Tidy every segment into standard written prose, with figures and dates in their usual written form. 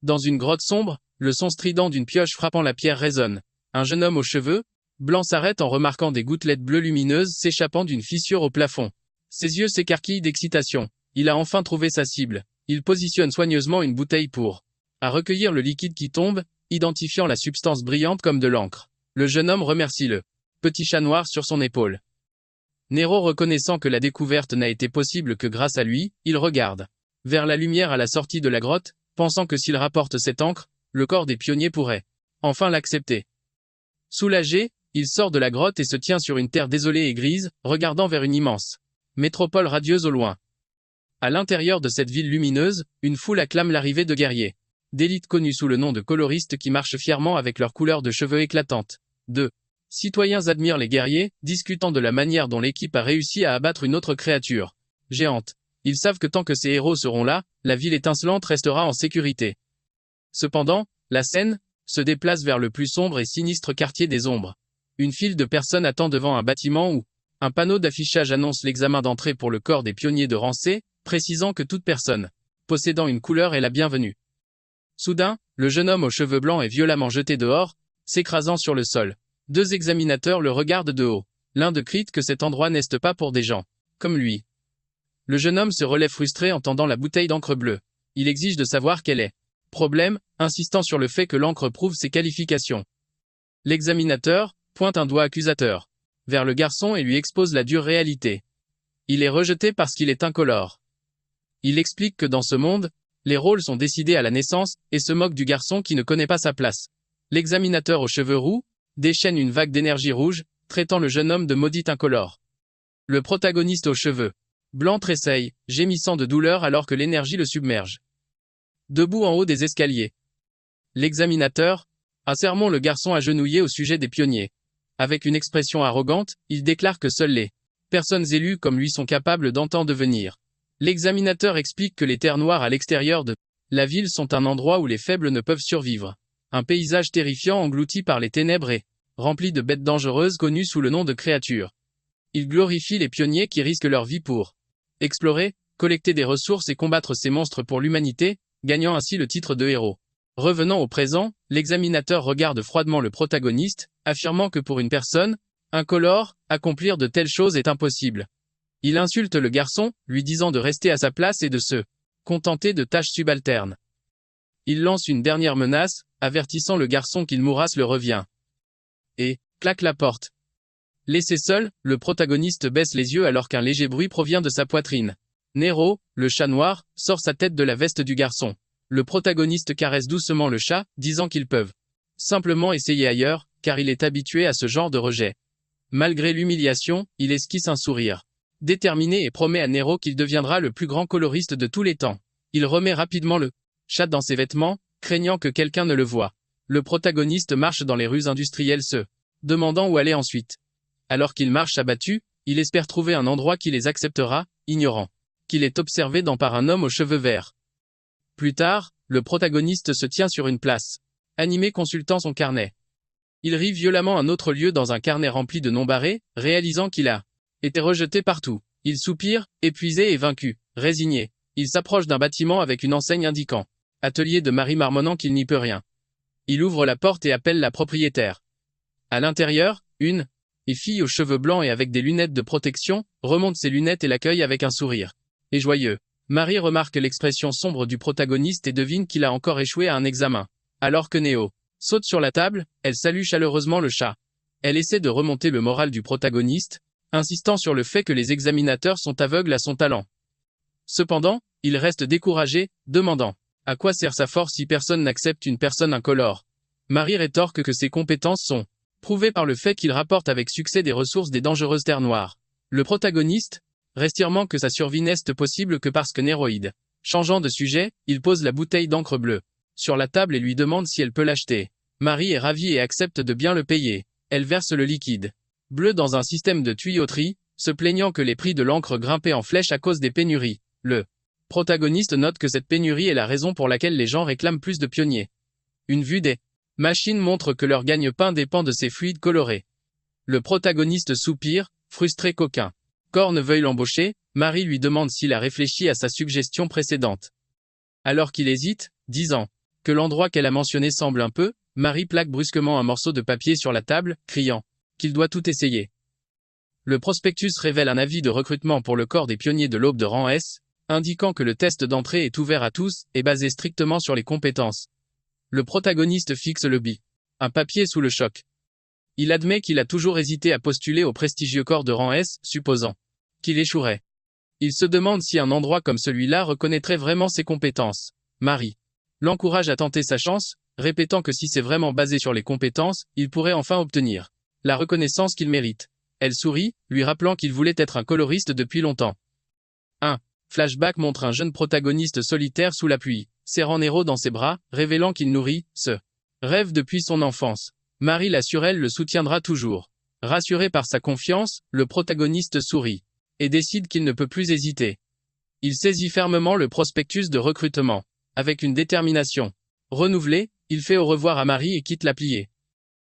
Dans une grotte sombre, le son strident d'une pioche frappant la pierre résonne. Un jeune homme aux cheveux blancs s'arrête en remarquant des gouttelettes bleues lumineuses s'échappant d'une fissure au plafond. Ses yeux s'écarquillent d'excitation. Il a enfin trouvé sa cible. Il positionne soigneusement une bouteille pour à recueillir le liquide qui tombe, identifiant la substance brillante comme de l'encre. Le jeune homme remercie le petit chat noir sur son épaule. Nero, reconnaissant que la découverte n'a été possible que grâce à lui, il regarde vers la lumière à la sortie de la grotte, pensant que s'il rapporte cette encre, le corps des pionniers pourrait enfin l'accepter. Soulagé, il sort de la grotte et se tient sur une terre désolée et grise, regardant vers une immense métropole radieuse au loin. À l'intérieur de cette ville lumineuse, une foule acclame l'arrivée de guerriers d'élite connus sous le nom de coloristes qui marchent fièrement avec leurs couleurs de cheveux éclatantes. Deux citoyens admirent les guerriers, discutant de la manière dont l'équipe a réussi à abattre une autre créature géante. Ils savent que tant que ces héros seront là, la ville étincelante restera en sécurité. Cependant, la scène se déplace vers le plus sombre et sinistre quartier des ombres. Une file de personnes attend devant un bâtiment où un panneau d'affichage annonce l'examen d'entrée pour le corps des pionniers de rang C, précisant que toute personne possédant une couleur est la bienvenue. Soudain, le jeune homme aux cheveux blancs est violemment jeté dehors, s'écrasant sur le sol. Deux examinateurs le regardent de haut. L'un de crie que cet endroit n'est pas pour des gens comme lui. Le jeune homme se relève frustré en tendant la bouteille d'encre bleue. Il exige de savoir quel est problème, insistant sur le fait que l'encre prouve ses qualifications. L'examinateur pointe un doigt accusateur vers le garçon et lui expose la dure réalité. Il est rejeté parce qu'il est incolore. Il explique que dans ce monde, les rôles sont décidés à la naissance et se moque du garçon qui ne connaît pas sa place. L'examinateur aux cheveux roux déchaîne une vague d'énergie rouge, traitant le jeune homme de maudit incolore. Le protagoniste aux cheveux blancs tressaille, gémissant de douleur alors que l'énergie le submerge. Debout en haut des escaliers, l'examinateur sermon le garçon agenouillé au sujet des pionniers. Avec une expression arrogante, il déclare que seules les personnes élues comme lui sont capables d'en devenir. L'examinateur explique que les terres noires à l'extérieur de la ville sont un endroit où les faibles ne peuvent survivre. Un paysage terrifiant englouti par les ténèbres et rempli de bêtes dangereuses connues sous le nom de créatures. Il glorifie les pionniers qui risquent leur vie pour explorer, collecter des ressources et combattre ces monstres pour l'humanité, gagnant ainsi le titre de héros. Revenant au présent, l'examinateur regarde froidement le protagoniste, affirmant que pour une personne incolore, accomplir de telles choses est impossible. Il insulte le garçon, lui disant de rester à sa place et de se contenter de tâches subalternes. Il lance une dernière menace, avertissant le garçon qu'il mourra le revient. Et claque la porte. Laissé seul, le protagoniste baisse les yeux alors qu'un léger bruit provient de sa poitrine. Nero, le chat noir, sort sa tête de la veste du garçon. Le protagoniste caresse doucement le chat, disant qu'ils peuvent simplement essayer ailleurs, car il est habitué à ce genre de rejet. Malgré l'humiliation, il esquisse un sourire déterminé et promet à Nero qu'il deviendra le plus grand coloriste de tous les temps. Il remet rapidement le chat dans ses vêtements, craignant que quelqu'un ne le voie. Le protagoniste marche dans les rues industrielles se demandant où aller ensuite. Alors qu'il marche abattu, il espère trouver un endroit qui les acceptera, ignorant qu'il est observé par un homme aux cheveux verts. Plus tard, le protagoniste se tient sur une place, animé consultant son carnet. Il rit violemment un autre lieu dans un carnet rempli de noms barrés, réalisant qu'il a été rejeté partout. Il soupire, épuisé et vaincu, résigné. Il s'approche d'un bâtiment avec une enseigne indiquant « Atelier de Marie » marmonnant qu'il n'y peut rien. Il ouvre la porte et appelle la propriétaire. À l'intérieur, une fille aux cheveux blancs et avec des lunettes de protection remonte ses lunettes et l'accueille avec un sourire. Et joyeux. Marie remarque l'expression sombre du protagoniste et devine qu'il a encore échoué à un examen. Alors que Neo saute sur la table, elle salue chaleureusement le chat. Elle essaie de remonter le moral du protagoniste, insistant sur le fait que les examinateurs sont aveugles à son talent. Cependant, il reste découragé, demandant « À quoi sert sa force si personne n'accepte une personne incolore ?» Marie rétorque que ses compétences sont prouvées par le fait qu'il rapporte avec succès des ressources des dangereuses terres noires. Le protagoniste retirement que sa survie n'est possible que parce que Néroïde. Changeant de sujet, il pose la bouteille d'encre bleue sur la table et lui demande si elle peut l'acheter. Marie est ravie et accepte de bien le payer. Elle verse le liquide bleu dans un système de tuyauterie, se plaignant que les prix de l'encre grimpaient en flèche à cause des pénuries. Le protagoniste note que cette pénurie est la raison pour laquelle les gens réclament plus de pionniers. Une vue des machines montre que leur gagne-pain dépend de ces fluides colorés. Le protagoniste soupire, frustré qu'aucun corps ne veuille l'embaucher. Marie lui demande s'il a réfléchi à sa suggestion précédente. Alors qu'il hésite, disant que l'endroit qu'elle a mentionné semble un peu, Marie plaque brusquement un morceau de papier sur la table, criant qu'il doit tout essayer. Le prospectus révèle un avis de recrutement pour le corps des pionniers de l'aube de rang S, indiquant que le test d'entrée est ouvert à tous et basé strictement sur les compétences. Le protagoniste fixe le bi. Un papier sous le choc. Il admet qu'il a toujours hésité à postuler au prestigieux corps de rang S, supposant qu'il échouerait. Il se demande si un endroit comme celui-là reconnaîtrait vraiment ses compétences. Marie l'encourage à tenter sa chance, répétant que si c'est vraiment basé sur les compétences, il pourrait enfin obtenir la reconnaissance qu'il mérite. Elle sourit, lui rappelant qu'il voulait être un coloriste depuis longtemps. Un flashback montre un jeune protagoniste solitaire sous la pluie, serrant Nero dans ses bras, révélant qu'il nourrit ce rêve depuis son enfance. Marie l'assure elle le soutiendra toujours. Rassuré par sa confiance, le protagoniste sourit et décide qu'il ne peut plus hésiter. Il saisit fermement le prospectus de recrutement. Avec une détermination renouvelée, il fait au revoir à Marie et quitte la pliée.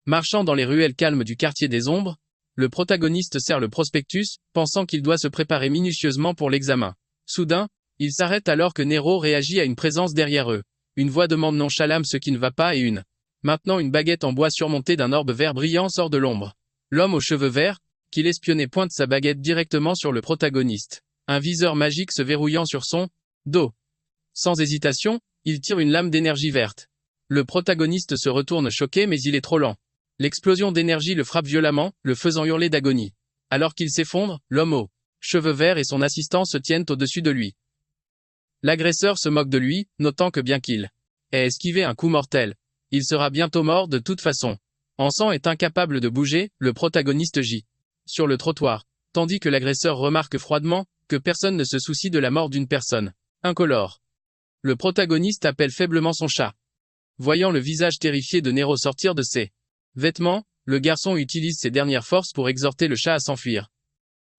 Marchant dans les ruelles calmes du quartier des ombres, le protagoniste serre le prospectus, pensant qu'il doit se préparer minutieusement pour l'examen. Soudain, il s'arrête alors que Nero réagit à une présence derrière eux. Une voix demande nonchalamment ce qui ne va pas et maintenant une baguette en bois surmontée d'un orbe vert brillant sort de l'ombre. L'homme aux cheveux verts, qui l'espionnait pointe sa baguette directement sur le protagoniste. Un viseur magique se verrouillant sur son dos. Sans hésitation, il tire une lame d'énergie verte. Le protagoniste se retourne choqué mais il est trop lent. L'explosion d'énergie le frappe violemment, le faisant hurler d'agonie. Alors qu'il s'effondre, l'homme aux cheveux verts et son assistant se tiennent au-dessus de lui. L'agresseur se moque de lui, notant que bien qu'il ait esquivé un coup mortel, il sera bientôt mort de toute façon. Encens est incapable de bouger, le protagoniste gît sur le trottoir, tandis que l'agresseur remarque froidement que personne ne se soucie de la mort d'une personne incolore. Le protagoniste appelle faiblement son chat. Voyant le visage terrifié de Nero sortir de ses vêtements, le garçon utilise ses dernières forces pour exhorter le chat à s'enfuir.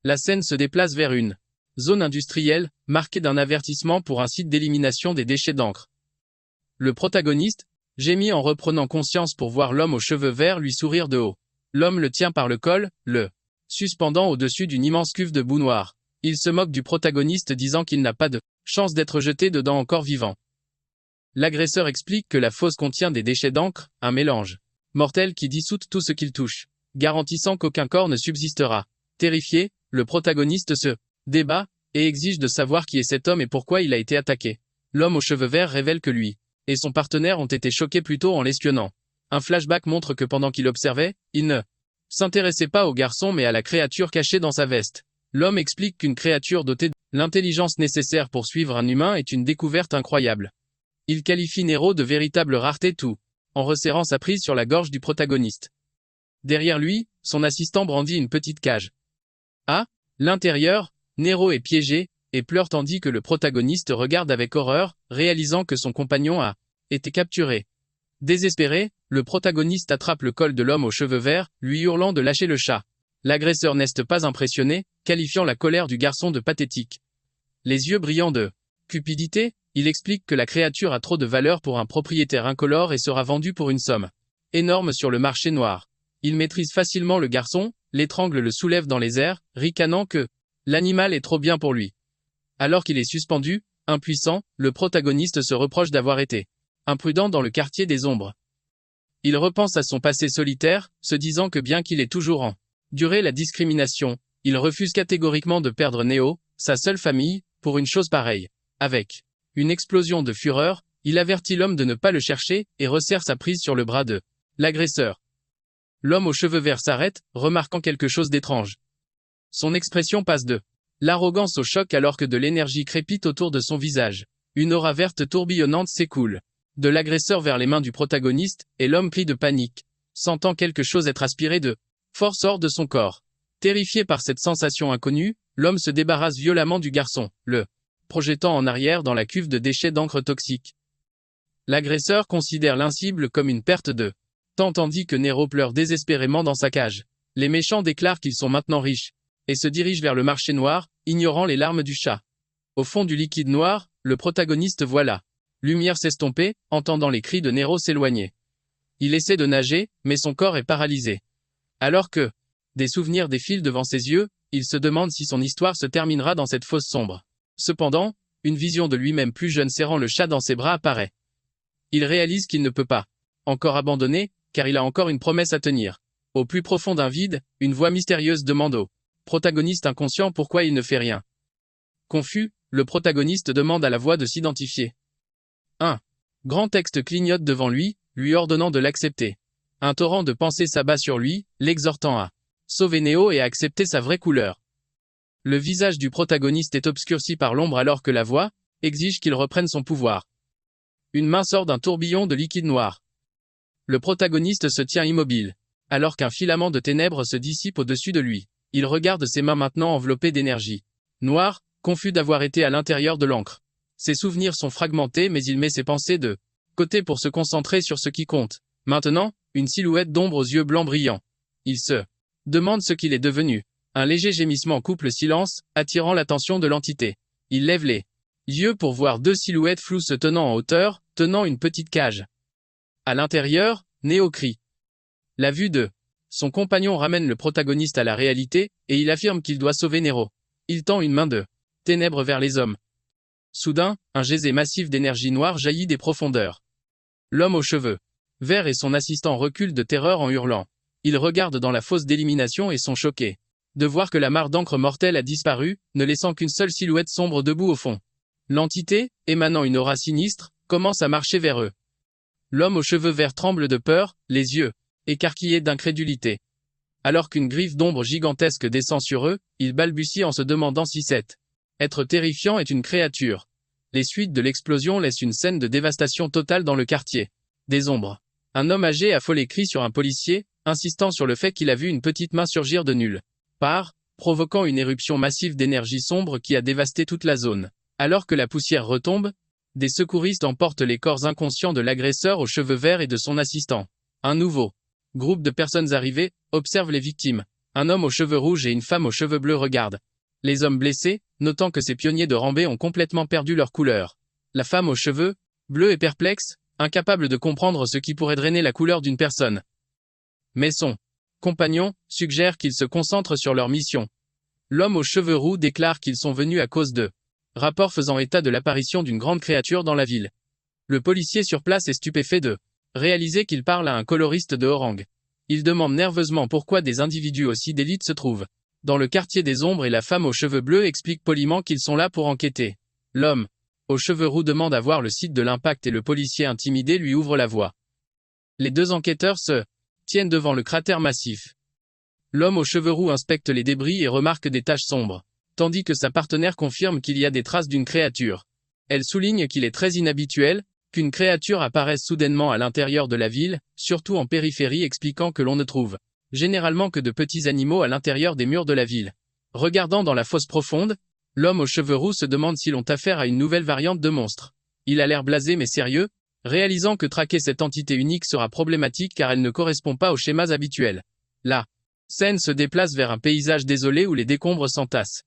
La scène se déplace vers une zone industrielle, marquée d'un avertissement pour un site d'élimination des déchets d'encre. Le protagoniste gémit en reprenant conscience pour voir l'homme aux cheveux verts lui sourire de haut. L'homme le tient par le col, le suspendant au-dessus d'une immense cuve de boue noire. Il se moque du protagoniste disant qu'il n'a pas de chance d'être jeté dedans encore vivant. L'agresseur explique que la fosse contient des déchets d'encre, un mélange mortel qui dissout tout ce qu'il touche, garantissant qu'aucun corps ne subsistera. Terrifié, le protagoniste se débat et exige de savoir qui est cet homme et pourquoi il a été attaqué. L'homme aux cheveux verts révèle que lui et son partenaire ont été choqués plus tôt en l'espionnant. Un flashback montre que pendant qu'il observait, il ne s'intéressait pas au garçon mais à la créature cachée dans sa veste. L'homme explique qu'une créature dotée de l'intelligence nécessaire pour suivre un humain est une découverte incroyable. Il qualifie Nero de véritable rareté tout, en resserrant sa prise sur la gorge du protagoniste. Derrière lui, son assistant brandit une petite cage. À l'intérieur, Nero est piégé, et pleure tandis que le protagoniste regarde avec horreur, réalisant que son compagnon a été capturé. Désespéré, le protagoniste attrape le col de l'homme aux cheveux verts, lui hurlant de lâcher le chat. L'agresseur n'est pas impressionné, qualifiant la colère du garçon de pathétique. Les yeux brillants de cupidité, il explique que la créature a trop de valeur pour un propriétaire incolore et sera vendue pour une somme énorme sur le marché noir. Il maîtrise facilement le garçon, l'étrangle le soulève dans les airs, ricanant que l'animal est trop bien pour lui. Alors qu'il est suspendu, impuissant, le protagoniste se reproche d'avoir été imprudent dans le quartier des ombres. Il repense à son passé solitaire, se disant que bien qu'il ait toujours enduré la discrimination, il refuse catégoriquement de perdre Neo, sa seule famille, pour une chose pareille. Avec une explosion de fureur, il avertit l'homme de ne pas le chercher et resserre sa prise sur le bras de l'agresseur. L'homme aux cheveux verts s'arrête, remarquant quelque chose d'étrange. Son expression passe de l'arrogance au choc alors que de l'énergie crépite autour de son visage. Une aura verte tourbillonnante s'écoule de l'agresseur vers les mains du protagoniste, et l'homme crie de panique, sentant quelque chose être aspiré de force hors de son corps. Terrifié par cette sensation inconnue, l'homme se débarrasse violemment du garçon, le projetant en arrière dans la cuve de déchets d'encre toxique. L'agresseur considère l'incible comme une perte de temps tandis que Nero pleure désespérément dans sa cage. Les méchants déclarent qu'ils sont maintenant riches, et se dirigent vers le marché noir, ignorant les larmes du chat. Au fond du liquide noir, le protagoniste voit la lumière s'estomper, entendant les cris de Nero s'éloigner. Il essaie de nager, mais son corps est paralysé. Alors que des souvenirs défilent devant ses yeux, il se demande si son histoire se terminera dans cette fosse sombre. Cependant, une vision de lui-même plus jeune serrant le chat dans ses bras apparaît. Il réalise qu'il ne peut pas encore abandonner, car il a encore une promesse à tenir. Au plus profond d'un vide, une voix mystérieuse demande au protagoniste inconscient pourquoi il ne fait rien. Confus, le protagoniste demande à la voix de s'identifier. Un grand texte clignote devant lui, lui ordonnant de l'accepter. Un torrent de pensées s'abat sur lui, l'exhortant à sauver Néo et à accepter sa vraie couleur. Le visage du protagoniste est obscurci par l'ombre alors que la voix exige qu'il reprenne son pouvoir. Une main sort d'un tourbillon de liquide noir. Le protagoniste se tient immobile, alors qu'un filament de ténèbres se dissipe au-dessus de lui. Il regarde ses mains maintenant enveloppées d'énergie noire, confus d'avoir été à l'intérieur de l'encre. Ses souvenirs sont fragmentés mais il met ses pensées de côté pour se concentrer sur ce qui compte. Maintenant, une silhouette d'ombre aux yeux blancs brillants. Il se demande ce qu'il est devenu. Un léger gémissement coupe le silence, attirant l'attention de l'entité. Il lève les yeux pour voir deux silhouettes floues se tenant en hauteur, tenant une petite cage. À l'intérieur, Néo crie. La vue de son compagnon ramène le protagoniste à la réalité, et il affirme qu'il doit sauver Nero. Il tend une main de ténèbres vers les hommes. Soudain, un geyser massif d'énergie noire jaillit des profondeurs. L'homme aux cheveux verts et son assistant reculent de terreur en hurlant. Ils regardent dans la fosse d'élimination et sont choqués de voir que la mare d'encre mortelle a disparu, ne laissant qu'une seule silhouette sombre debout au fond. L'entité, émanant une aura sinistre, commence à marcher vers eux. L'homme aux cheveux verts tremble de peur, les yeux écarquillés d'incrédulité. Alors qu'une griffe d'ombre gigantesque descend sur eux, il balbutie en se demandant si cet être terrifiant est une créature. Les suites de l'explosion laissent une scène de dévastation totale dans le quartier. Des ombres. Un homme âgé affolé crie sur un policier, insistant sur le fait qu'il a vu une petite main surgir de nulle part, provoquant une éruption massive d'énergie sombre qui a dévasté toute la zone. Alors que la poussière retombe, des secouristes emportent les corps inconscients de l'agresseur aux cheveux verts et de son assistant. Un nouveau groupe de personnes arrivées observe les victimes. Un homme aux cheveux rouges et une femme aux cheveux bleus regardent les hommes blessés, notant que ces pionniers de Rambé ont complètement perdu leur couleur. La femme aux cheveux bleus est perplexe, incapable de comprendre ce qui pourrait drainer la couleur d'une personne. Mais son compagnon suggère qu'ils se concentrent sur leur mission. L'homme aux cheveux roux déclare qu'ils sont venus à cause de rapports faisant état de l'apparition d'une grande créature dans la ville. Le policier sur place est stupéfait de réaliser qu'il parle à un coloriste de Orang. Il demande nerveusement pourquoi des individus aussi d'élite se trouvent dans le quartier des ombres et la femme aux cheveux bleus explique poliment qu'ils sont là pour enquêter. L'homme aux cheveux roux demande à voir le site de l'impact et le policier intimidé lui ouvre la voie. Les deux enquêteurs se tiennent devant le cratère massif. L'homme aux cheveux roux inspecte les débris et remarque des taches sombres, tandis que sa partenaire confirme qu'il y a des traces d'une créature. Elle souligne qu'il est très inhabituel qu'une créature apparaisse soudainement à l'intérieur de la ville, surtout en périphérie, expliquant que l'on ne trouve généralement que de petits animaux à l'intérieur des murs de la ville. Regardant dans la fosse profonde, l'homme aux cheveux roux se demande s'ils ont affaire à une nouvelle variante de monstre. Il a l'air blasé mais sérieux, réalisant que traquer cette entité unique sera problématique car elle ne correspond pas aux schémas habituels. La scène se déplace vers un paysage désolé où les décombres s'entassent.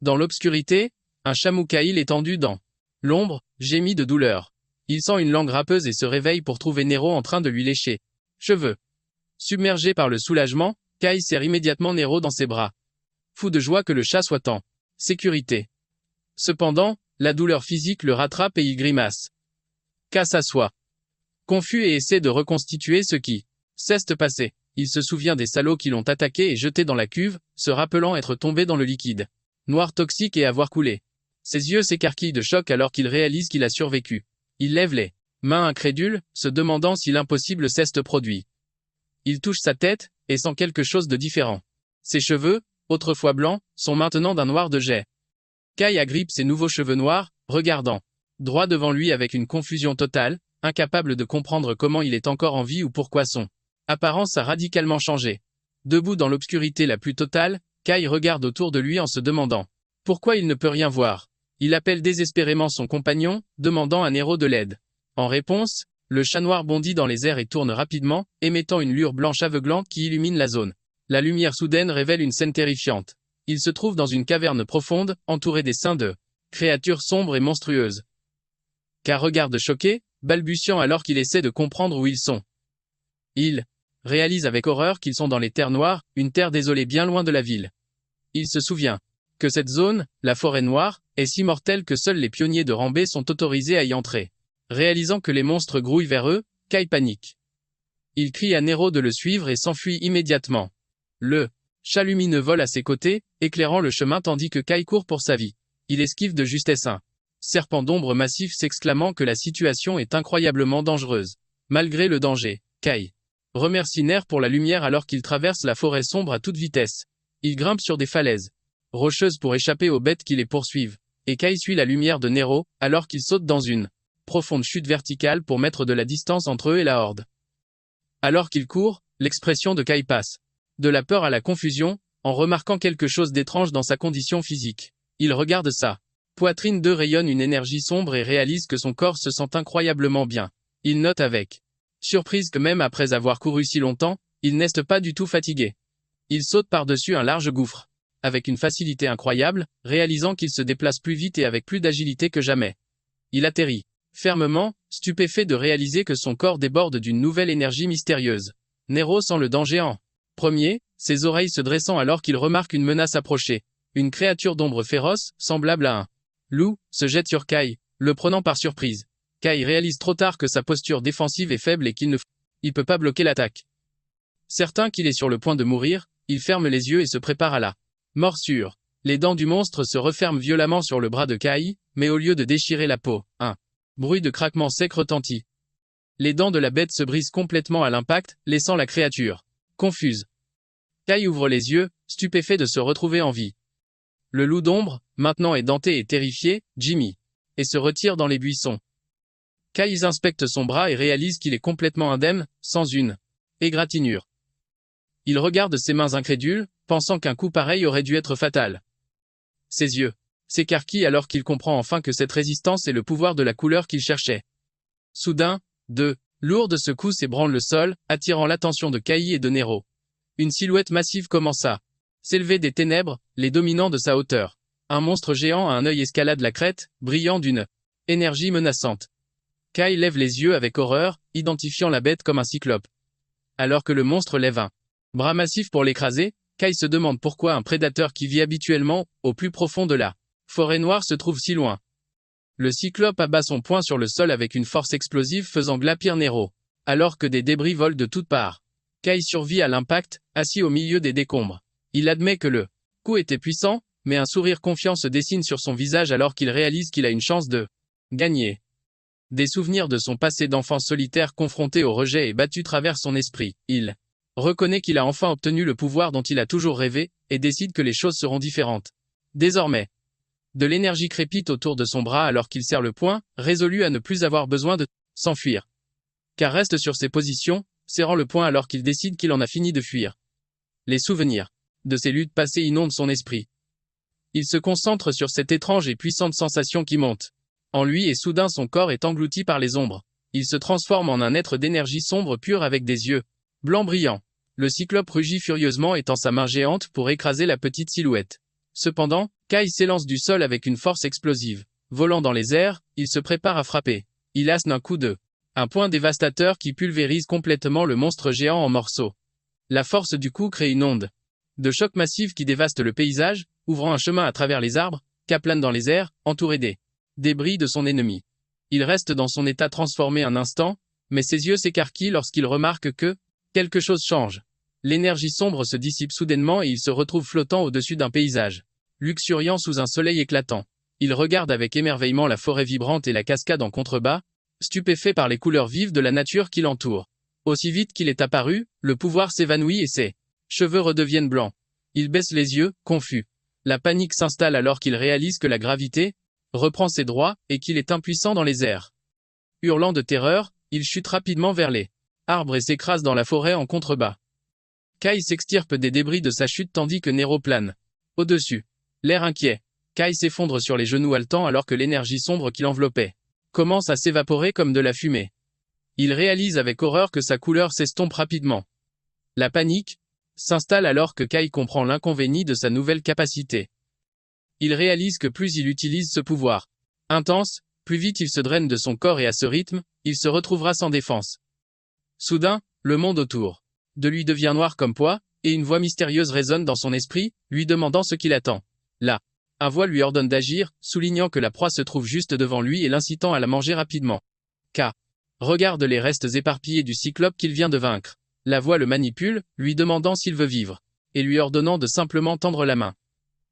Dans l'obscurité, un Chamoucaïl étendu dans l'ombre gémit de douleur. Il sent une langue râpeuse et se réveille pour trouver Nero en train de lui lécher cheveux. Submergé par le soulagement, Kai serre immédiatement Nero dans ses bras. Fou de joie que le chat soit en sécurité. Cependant, la douleur physique le rattrape et il grimace. K s'assoit. Confus et essaie de reconstituer ce qui s'est passé. Il se souvient des salauds qui l'ont attaqué et jeté dans la cuve, se rappelant être tombé dans le liquide noir toxique et avoir coulé. Ses yeux s'écarquillent de choc alors qu'il réalise qu'il a survécu. Il lève les mains incrédules, se demandant si l'impossible s'est produit. Il touche sa tête, et sent quelque chose de différent. Ses cheveux, autrefois blancs, sont maintenant d'un noir de jais. Kai agrippe ses nouveaux cheveux noirs, regardant droit devant lui avec une confusion totale, incapable de comprendre comment il est encore en vie ou pourquoi son apparence a radicalement changé. Debout dans l'obscurité la plus totale, Kai regarde autour de lui en se demandant pourquoi il ne peut rien voir. Il appelle désespérément son compagnon, demandant à Nero de l'aide. En réponse, le chat noir bondit dans les airs et tourne rapidement, émettant une lueur blanche aveuglante qui illumine la zone. La lumière soudaine révèle une scène terrifiante. Il se trouve dans une caverne profonde, entouré des seins de créatures sombres et monstrueuses. K regarde choqué, balbutiant alors qu'il essaie de comprendre où ils sont. Il réalise avec horreur qu'ils sont dans les terres noires, une terre désolée bien loin de la ville. Il se souvient que cette zone, la forêt noire, est si mortelle que seuls les pionniers de Rambé sont autorisés à y entrer. Réalisant que les monstres grouillent vers eux, Kai panique. Il crie à Nero de le suivre et s'enfuit immédiatement. Le chat lumineux vole à ses côtés, éclairant le chemin tandis que Kai court pour sa vie. Il esquive de justesse un serpent d'ombre massif s'exclamant que la situation est incroyablement dangereuse. Malgré le danger, Kai remercie Ner pour la lumière alors qu'il traverse la forêt sombre à toute vitesse. Il grimpe sur des falaises rocheuses pour échapper aux bêtes qui les poursuivent, et Kai suit la lumière de Nero alors qu'il saute dans une profonde chute verticale pour mettre de la distance entre eux et la horde. Alors qu'il court, l'expression de Kai passe de la peur à la confusion, en remarquant quelque chose d'étrange dans sa condition physique. Il regarde sa poitrine rayonne une énergie sombre et réalise que son corps se sent incroyablement bien. Il note avec surprise que même après avoir couru si longtemps, il n'est pas du tout fatigué. Il saute par-dessus un large gouffre, avec une facilité incroyable, réalisant qu'il se déplace plus vite et avec plus d'agilité que jamais. Il atterrit fermement, stupéfait de réaliser que son corps déborde d'une nouvelle énergie mystérieuse. Nero sent le danger en premier, ses oreilles se dressant alors qu'il remarque une menace approcher. Une créature d'ombre féroce, semblable à un loup, se jette sur Kai, le prenant par surprise. Kai réalise trop tard que sa posture défensive est faible et qu'il ne peut pas bloquer l'attaque. Certain qu'il est sur le point de mourir, il ferme les yeux et se prépare à la morsure. Les dents du monstre se referment violemment sur le bras de Kai, mais au lieu de déchirer la peau, un bruit de craquement sec retentit. Les dents de la bête se brisent complètement à l'impact, laissant la créature confuse. Kai ouvre les yeux, stupéfait de se retrouver en vie. Le loup d'ombre, maintenant édenté et terrifié, Jimmy, et se retire dans les buissons. Kai inspecte son bras et réalise qu'il est complètement indemne, sans une égratignure. Il regarde ses mains incrédules, pensant qu'un coup pareil aurait dû être fatal. Ses yeux s'écarquillent alors qu'il comprend enfin que cette résistance est le pouvoir de la couleur qu'il cherchait. Soudain, deux lourdes secousses ébranlent le sol, attirant l'attention de Kai et de Nero. Une silhouette massive commence à s'élever des ténèbres, les dominant de sa hauteur. Un monstre géant à un œil escalade la crête, brillant d'une énergie menaçante. Kai lève les yeux avec horreur, identifiant la bête comme un cyclope. Alors que le monstre lève un bras massif pour l'écraser, Kai se demande pourquoi un prédateur qui vit habituellement au plus profond de la forêt noire se trouve si loin. Le cyclope abat son poing sur le sol avec une force explosive faisant glapir Nero, alors que des débris volent de toutes parts. Kai survit à l'impact, assis au milieu des décombres. Il admet que le coup était puissant, mais un sourire confiant se dessine sur son visage alors qu'il réalise qu'il a une chance de gagner. Des souvenirs de son passé d'enfant solitaire confronté au rejet et battu traversent son esprit. Il reconnaît qu'il a enfin obtenu le pouvoir dont il a toujours rêvé, et décide que les choses seront différentes. Désormais, de l'énergie crépite autour de son bras alors qu'il serre le poing, résolu à ne plus avoir besoin de s'enfuir. Car reste sur ses positions, serrant le poing alors qu'il décide qu'il en a fini de fuir. Les souvenirs de ses luttes passées inondent son esprit. Il se concentre sur cette étrange et puissante sensation qui monte en lui et soudain son corps est englouti par les ombres. Il se transforme en un être d'énergie sombre pure avec des yeux blancs brillants. Le cyclope rugit furieusement étend sa main géante pour écraser la petite silhouette. Cependant, Kai s'élance du sol avec une force explosive. Volant dans les airs, il se prépare à frapper. Il hasse d'un coup un poing dévastateur qui pulvérise complètement le monstre géant en morceaux. La force du coup crée une onde de choc massive qui dévaste le paysage, ouvrant un chemin à travers les arbres, plane dans les airs, entouré des débris de son ennemi. Il reste dans son état transformé un instant, mais ses yeux s'écarquillent lorsqu'il remarque que quelque chose change. L'énergie sombre se dissipe soudainement et il se retrouve flottant au-dessus d'un paysage luxuriant sous un soleil éclatant. Il regarde avec émerveillement la forêt vibrante et la cascade en contrebas, stupéfait par les couleurs vives de la nature qui l'entoure. Aussi vite qu'il est apparu, le pouvoir s'évanouit et ses cheveux redeviennent blancs. Il baisse les yeux, confus. La panique s'installe alors qu'il réalise que la gravité reprend ses droits et qu'il est impuissant dans les airs. Hurlant de terreur, il chute rapidement vers les arbres et s'écrase dans la forêt en contrebas. Kai s'extirpe des débris de sa chute tandis que Nero plane au-dessus. L'air inquiet. Kai s'effondre sur les genoux haletants alors que l'énergie sombre qui l'enveloppait commence à s'évaporer comme de la fumée. Il réalise avec horreur que sa couleur s'estompe rapidement. La panique s'installe alors que Kai comprend l'inconvénient de sa nouvelle capacité. Il réalise que plus il utilise ce pouvoir intense, plus vite il se draine de son corps et à ce rythme, il se retrouvera sans défense. Soudain, le monde autour de lui devient noir comme poids, et une voix mystérieuse résonne dans son esprit, lui demandant ce qu'il attend. Là, un voix lui ordonne d'agir, soulignant que la proie se trouve juste devant lui et l'incitant à la manger rapidement. K. Regarde les restes éparpillés du cyclope qu'il vient de vaincre. La voix le manipule, lui demandant s'il veut vivre, et lui ordonnant de simplement tendre la main.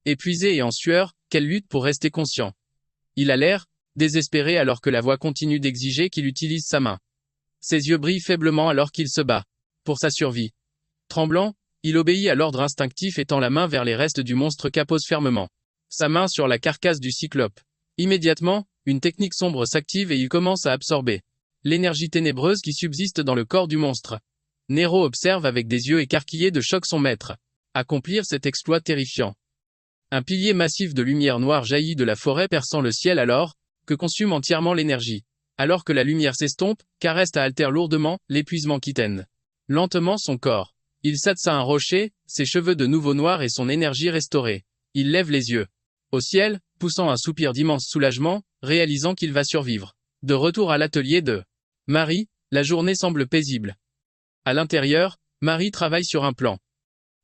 Épuisé et en sueur, qu'elle lutte pour rester conscient. Il a l'air désespéré alors que la voix continue d'exiger qu'il utilise sa main. Ses yeux brillent faiblement alors qu'il se bat. Pour sa survie. Tremblant, il obéit à l'ordre instinctif et tend la main vers les restes du monstre K pose fermement sa main sur la carcasse du cyclope. Immédiatement, une technique sombre s'active et il commence à absorber l'énergie ténébreuse qui subsiste dans le corps du monstre. Nero observe avec des yeux écarquillés de choc son maître accomplir cet exploit terrifiant. Un pilier massif de lumière noire jaillit de la forêt perçant le ciel alors que consume entièrement l'énergie. Alors que la lumière s'estompe, Karest altère lourdement l'épuisement quittaine lentement son corps. Il s'attisse à un rocher, ses cheveux de nouveau noirs et son énergie restaurée. Il lève les yeux au ciel, poussant un soupir d'immense soulagement, réalisant qu'il va survivre. De retour à l'atelier de Marie, la journée semble paisible. À l'intérieur, Marie travaille sur un plan.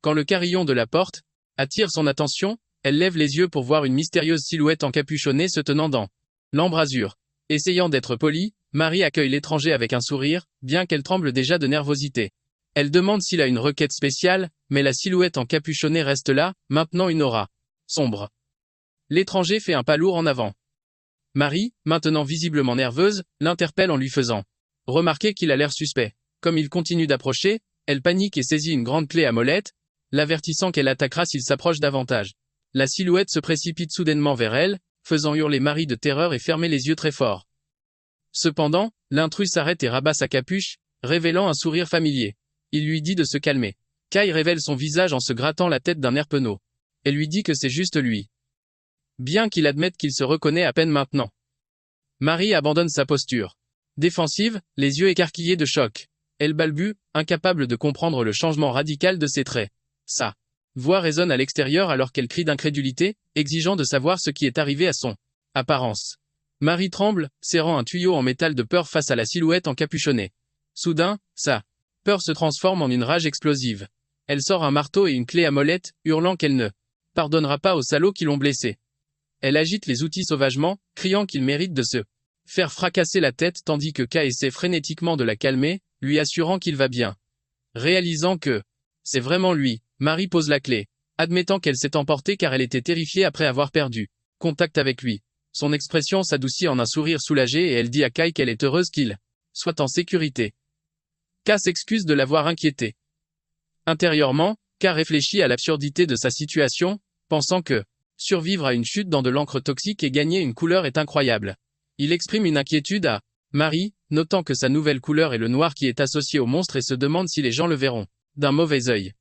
Quand le carillon de la porte attire son attention, elle lève les yeux pour voir une mystérieuse silhouette encapuchonnée se tenant dans l'embrasure. Essayant d'être polie, Marie accueille l'étranger avec un sourire, bien qu'elle tremble déjà de nervosité. Elle demande s'il a une requête spéciale, mais la silhouette encapuchonnée reste là, maintenant une aura sombre. L'étranger fait un pas lourd en avant. Marie, maintenant visiblement nerveuse, l'interpelle en lui faisant remarquer qu'il a l'air suspect. Comme il continue d'approcher, elle panique et saisit une grande clé à molette, l'avertissant qu'elle attaquera s'il s'approche davantage. La silhouette se précipite soudainement vers elle, faisant hurler Marie de terreur et fermer les yeux très fort. Cependant, l'intrus s'arrête et rabat sa capuche, révélant un sourire familier. Il lui dit de se calmer. Kai révèle son visage en se grattant la tête d'un air penaud. Elle lui dit que c'est juste lui. Bien qu'il admette qu'il se reconnaît à peine maintenant. Marie abandonne sa posture défensive, les yeux écarquillés de choc. Elle balbue, incapable de comprendre le changement radical de ses traits. Sa voix résonne à l'extérieur alors qu'elle crie d'incrédulité, exigeant de savoir ce qui est arrivé à son apparence. Marie tremble, serrant un tuyau en métal de peur face à la silhouette encapuchonnée. Soudain, sa peur se transforme en une rage explosive. Elle sort un marteau et une clé à molette, hurlant qu'elle ne pardonnera pas aux salauds qui l'ont blessée. Elle agite les outils sauvagement, criant qu'il mérite de se faire fracasser la tête tandis que K essaie frénétiquement de la calmer, lui assurant qu'il va bien. Réalisant que c'est vraiment lui, Marie pose la clé, admettant qu'elle s'est emportée car elle était terrifiée après avoir perdu contact avec lui. Son expression s'adoucit en un sourire soulagé et elle dit à Kai qu'elle est heureuse qu'il soit en sécurité. K s'excuse de l'avoir inquiété. Intérieurement, K réfléchit à l'absurdité de sa situation, pensant que survivre à une chute dans de l'encre toxique et gagner une couleur est incroyable. Il exprime une inquiétude à Marie, notant que sa nouvelle couleur est le noir qui est associé au monstre et se demande si les gens le verront d'un mauvais œil.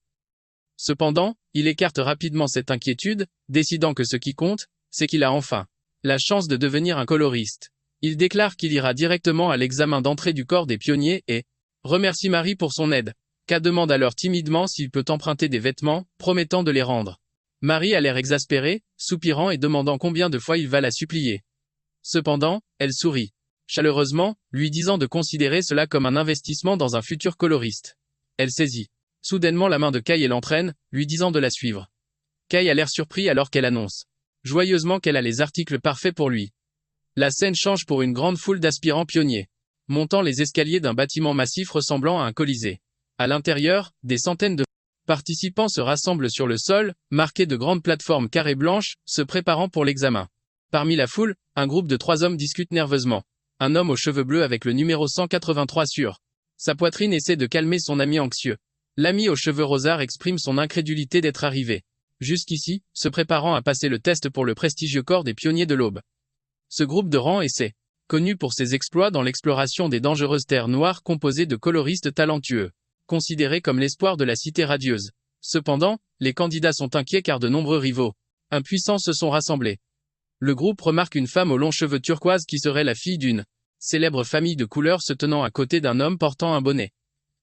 Cependant, il écarte rapidement cette inquiétude, décidant que ce qui compte, c'est qu'il a enfin la chance de devenir un coloriste. Il déclare qu'il ira directement à l'examen d'entrée du corps des pionniers et remercie Marie pour son aide. K demande alors timidement s'il peut emprunter des vêtements, promettant de les rendre. Marie a l'air exaspérée, soupirant et demandant combien de fois il va la supplier. Cependant, elle sourit chaleureusement, lui disant de considérer cela comme un investissement dans un futur coloriste. Elle saisit soudainement la main de Kai et l'entraîne, lui disant de la suivre. Kai a l'air surpris alors qu'elle annonce joyeusement qu'elle a les articles parfaits pour lui. La scène change pour une grande foule d'aspirants pionniers, montant les escaliers d'un bâtiment massif ressemblant à un colisée. À l'intérieur, des centaines de participants se rassemblent sur le sol, marqué de grandes plateformes carrées blanches, se préparant pour l'examen. Parmi la foule, un groupe de 3 hommes discute nerveusement. Un homme aux cheveux bleus avec le numéro 183 sur sa poitrine essaie de calmer son ami anxieux. L'ami aux cheveux rosards exprime son incrédulité d'être arrivé jusqu'ici, se préparant à passer le test pour le prestigieux corps des pionniers de l'Aube. Ce groupe de rang essaie, connu pour ses exploits dans l'exploration des dangereuses terres noires composées de coloristes talentueux, considérés comme l'espoir de la cité radieuse. Cependant, les candidats sont inquiets car de nombreux rivaux impuissants se sont rassemblés. Le groupe remarque une femme aux longs cheveux turquoise qui serait la fille d'une célèbre famille de couleurs se tenant à côté d'un homme portant un bonnet.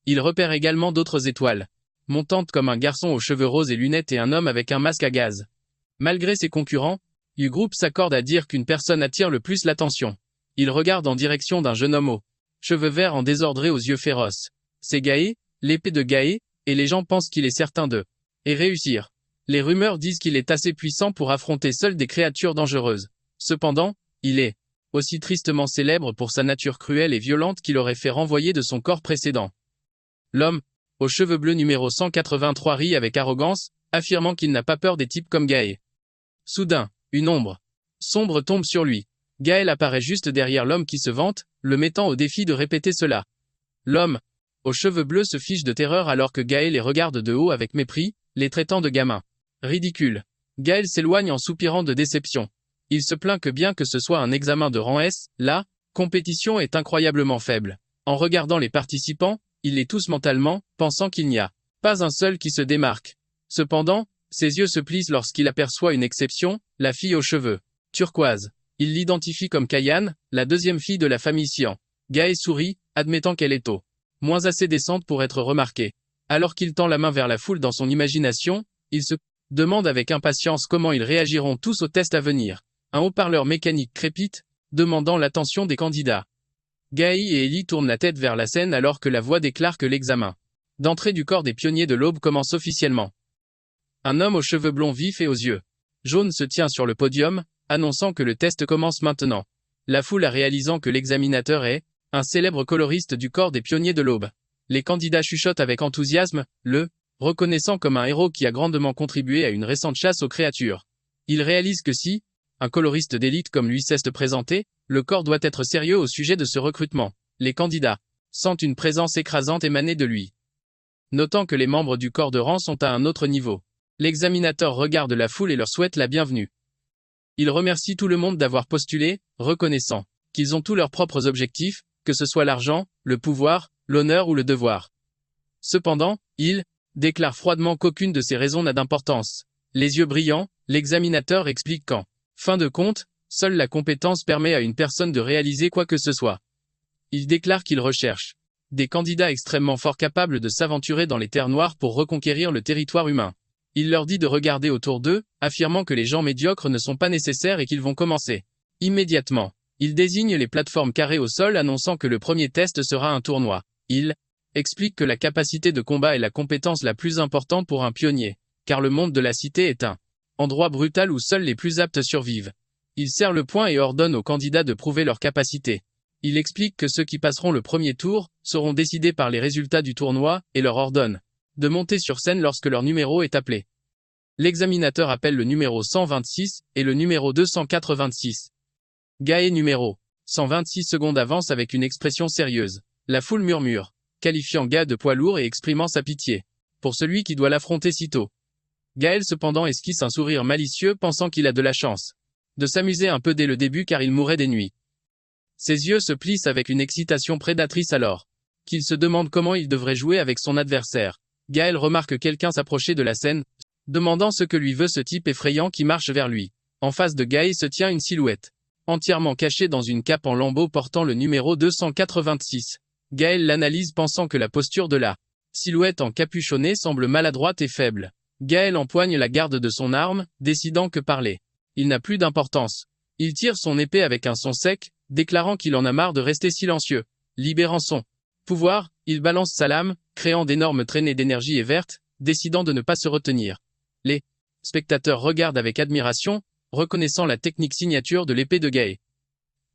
Il repère également d'autres étoiles montantes comme un garçon aux cheveux roses et lunettes et un homme avec un masque à gaz. Malgré ses concurrents, le groupe s'accorde à dire qu'une personne attire le plus l'attention. Il regarde en direction d'un jeune homme aux cheveux verts en désordre aux yeux féroces. C'est Gaé, l'épée de Gaé, et les gens pensent qu'il est certain de et réussir. Les rumeurs disent qu'il est assez puissant pour affronter seul des créatures dangereuses. Cependant, il est aussi tristement célèbre pour sa nature cruelle et violente qui l'aurait fait renvoyer de son corps précédent. L'homme, aux cheveux bleus numéro 183 rit avec arrogance, affirmant qu'il n'a pas peur des types comme Gaë. Soudain, une ombre sombre tombe sur lui. Gaël apparaît juste derrière l'homme qui se vante, le mettant au défi de répéter cela. L'homme, aux cheveux bleus se fiche de terreur alors que Gaël les regarde de haut avec mépris, les traitant de gamins. Ridicule. Gaël s'éloigne en soupirant de déception. Il se plaint que bien que ce soit un examen de rang S, la compétition est incroyablement faible. En regardant les participants, il les tousse mentalement, pensant qu'il n'y a pas un seul qui se démarque. Cependant, ses yeux se plissent lorsqu'il aperçoit une exception, la fille aux cheveux turquoise. Il l'identifie comme Kayane, la deuxième fille de la famille Sian. Gaë sourit, admettant qu'elle est au moins assez décente pour être remarquée. Alors qu'il tend la main vers la foule dans son imagination, il se demande avec impatience comment ils réagiront tous au test à venir. Un haut-parleur mécanique crépite, demandant l'attention des candidats. Gaë et Ellie tournent la tête vers la scène alors que la voix déclare que l'examen d'entrée du corps des pionniers de l'Aube commence officiellement. Un homme aux cheveux blonds vifs et aux yeux jaunes se tient sur le podium, annonçant que le test commence maintenant. La foule réalisant que l'examinateur est un célèbre coloriste du corps des pionniers de l'Aube. Les candidats chuchotent avec enthousiasme, le reconnaissant comme un héros qui a grandement contribué à une récente chasse aux créatures. Ils réalisent que si un coloriste d'élite comme lui s'est présenté, le corps doit être sérieux au sujet de ce recrutement. Les candidats sentent une présence écrasante émaner de lui. Notant que les membres du corps de rang sont à un autre niveau, l'examinateur regarde la foule et leur souhaite la bienvenue. Il remercie tout le monde d'avoir postulé, reconnaissant qu'ils ont tous leurs propres objectifs, que ce soit l'argent, le pouvoir, l'honneur ou le devoir. Cependant, il déclare froidement qu'aucune de ces raisons n'a d'importance. Les yeux brillants, l'examinateur explique qu'en fin de compte, seule la compétence permet à une personne de réaliser quoi que ce soit. Il déclare qu'il recherche des candidats extrêmement forts capables de s'aventurer dans les terres noires pour reconquérir le territoire humain. Il leur dit de regarder autour d'eux, affirmant que les gens médiocres ne sont pas nécessaires et qu'ils vont commencer immédiatement. Il désigne les plateformes carrées au sol annonçant que le premier test sera un tournoi. Il explique que la capacité de combat est la compétence la plus importante pour un pionnier, car le monde de la cité est un endroit brutal où seuls les plus aptes survivent. Il serre le poing et ordonne aux candidats de prouver leur capacité. Il explique que ceux qui passeront le premier tour seront décidés par les résultats du tournoi et leur ordonne de monter sur scène lorsque leur numéro est appelé. L'examinateur appelle le numéro 126 et le numéro 286. Gaë numéro 126 secondes avance avec une expression sérieuse. La foule murmure, qualifiant Gaë de poids lourd et exprimant sa pitié pour celui qui doit l'affronter sitôt. Gaël cependant esquisse un sourire malicieux pensant qu'il a de la chance de s'amuser un peu dès le début car il mourrait des nuits. Ses yeux se plissent avec une excitation prédatrice alors qu'il se demande comment il devrait jouer avec son adversaire. Gaël remarque quelqu'un s'approcher de la scène, demandant ce que lui veut ce type effrayant qui marche vers lui. En face de Gaël se tient une silhouette, entièrement cachée dans une cape en lambeaux portant le numéro 286. Gaël l'analyse pensant que la posture de la silhouette encapuchonnée semble maladroite et faible. Gaël empoigne la garde de son arme, décidant que parler il n'a plus d'importance. Il tire son épée avec un son sec, déclarant qu'il en a marre de rester silencieux. Libérant son pouvoir, il balance sa lame, créant d'énormes traînées d'énergie et verte, décidant de ne pas se retenir. Les spectateurs regardent avec admiration, reconnaissant la technique signature de l'épée de Gaël.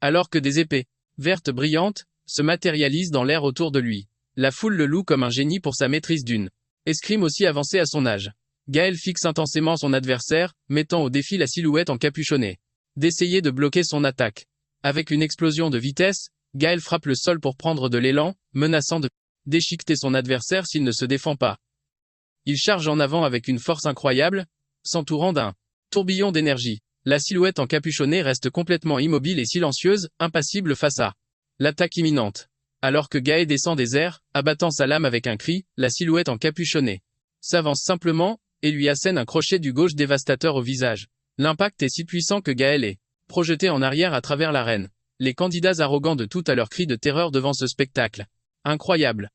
Alors que des épées vertes brillantes se matérialisent dans l'air autour de lui. La foule le loue comme un génie pour sa maîtrise d'une escrime aussi avancée à son âge. Gaël fixe intensément son adversaire, mettant au défi la silhouette encapuchonnée d'essayer de bloquer son attaque. Avec une explosion de vitesse, Gaël frappe le sol pour prendre de l'élan, menaçant de déchiqueter son adversaire s'il ne se défend pas. Il charge en avant avec une force incroyable, s'entourant d'un tourbillon d'énergie. La silhouette encapuchonnée reste complètement immobile et silencieuse, impassible face à l'attaque imminente. Alors que Gaël descend des airs, abattant sa lame avec un cri, la silhouette encapuchonnée s'avance simplement, et lui assène un crochet du gauche dévastateur au visage. L'impact est si puissant que Gaël est projeté en arrière à travers l'arène. Les candidats arrogants de tout à leur cri de terreur devant ce spectacle incroyable.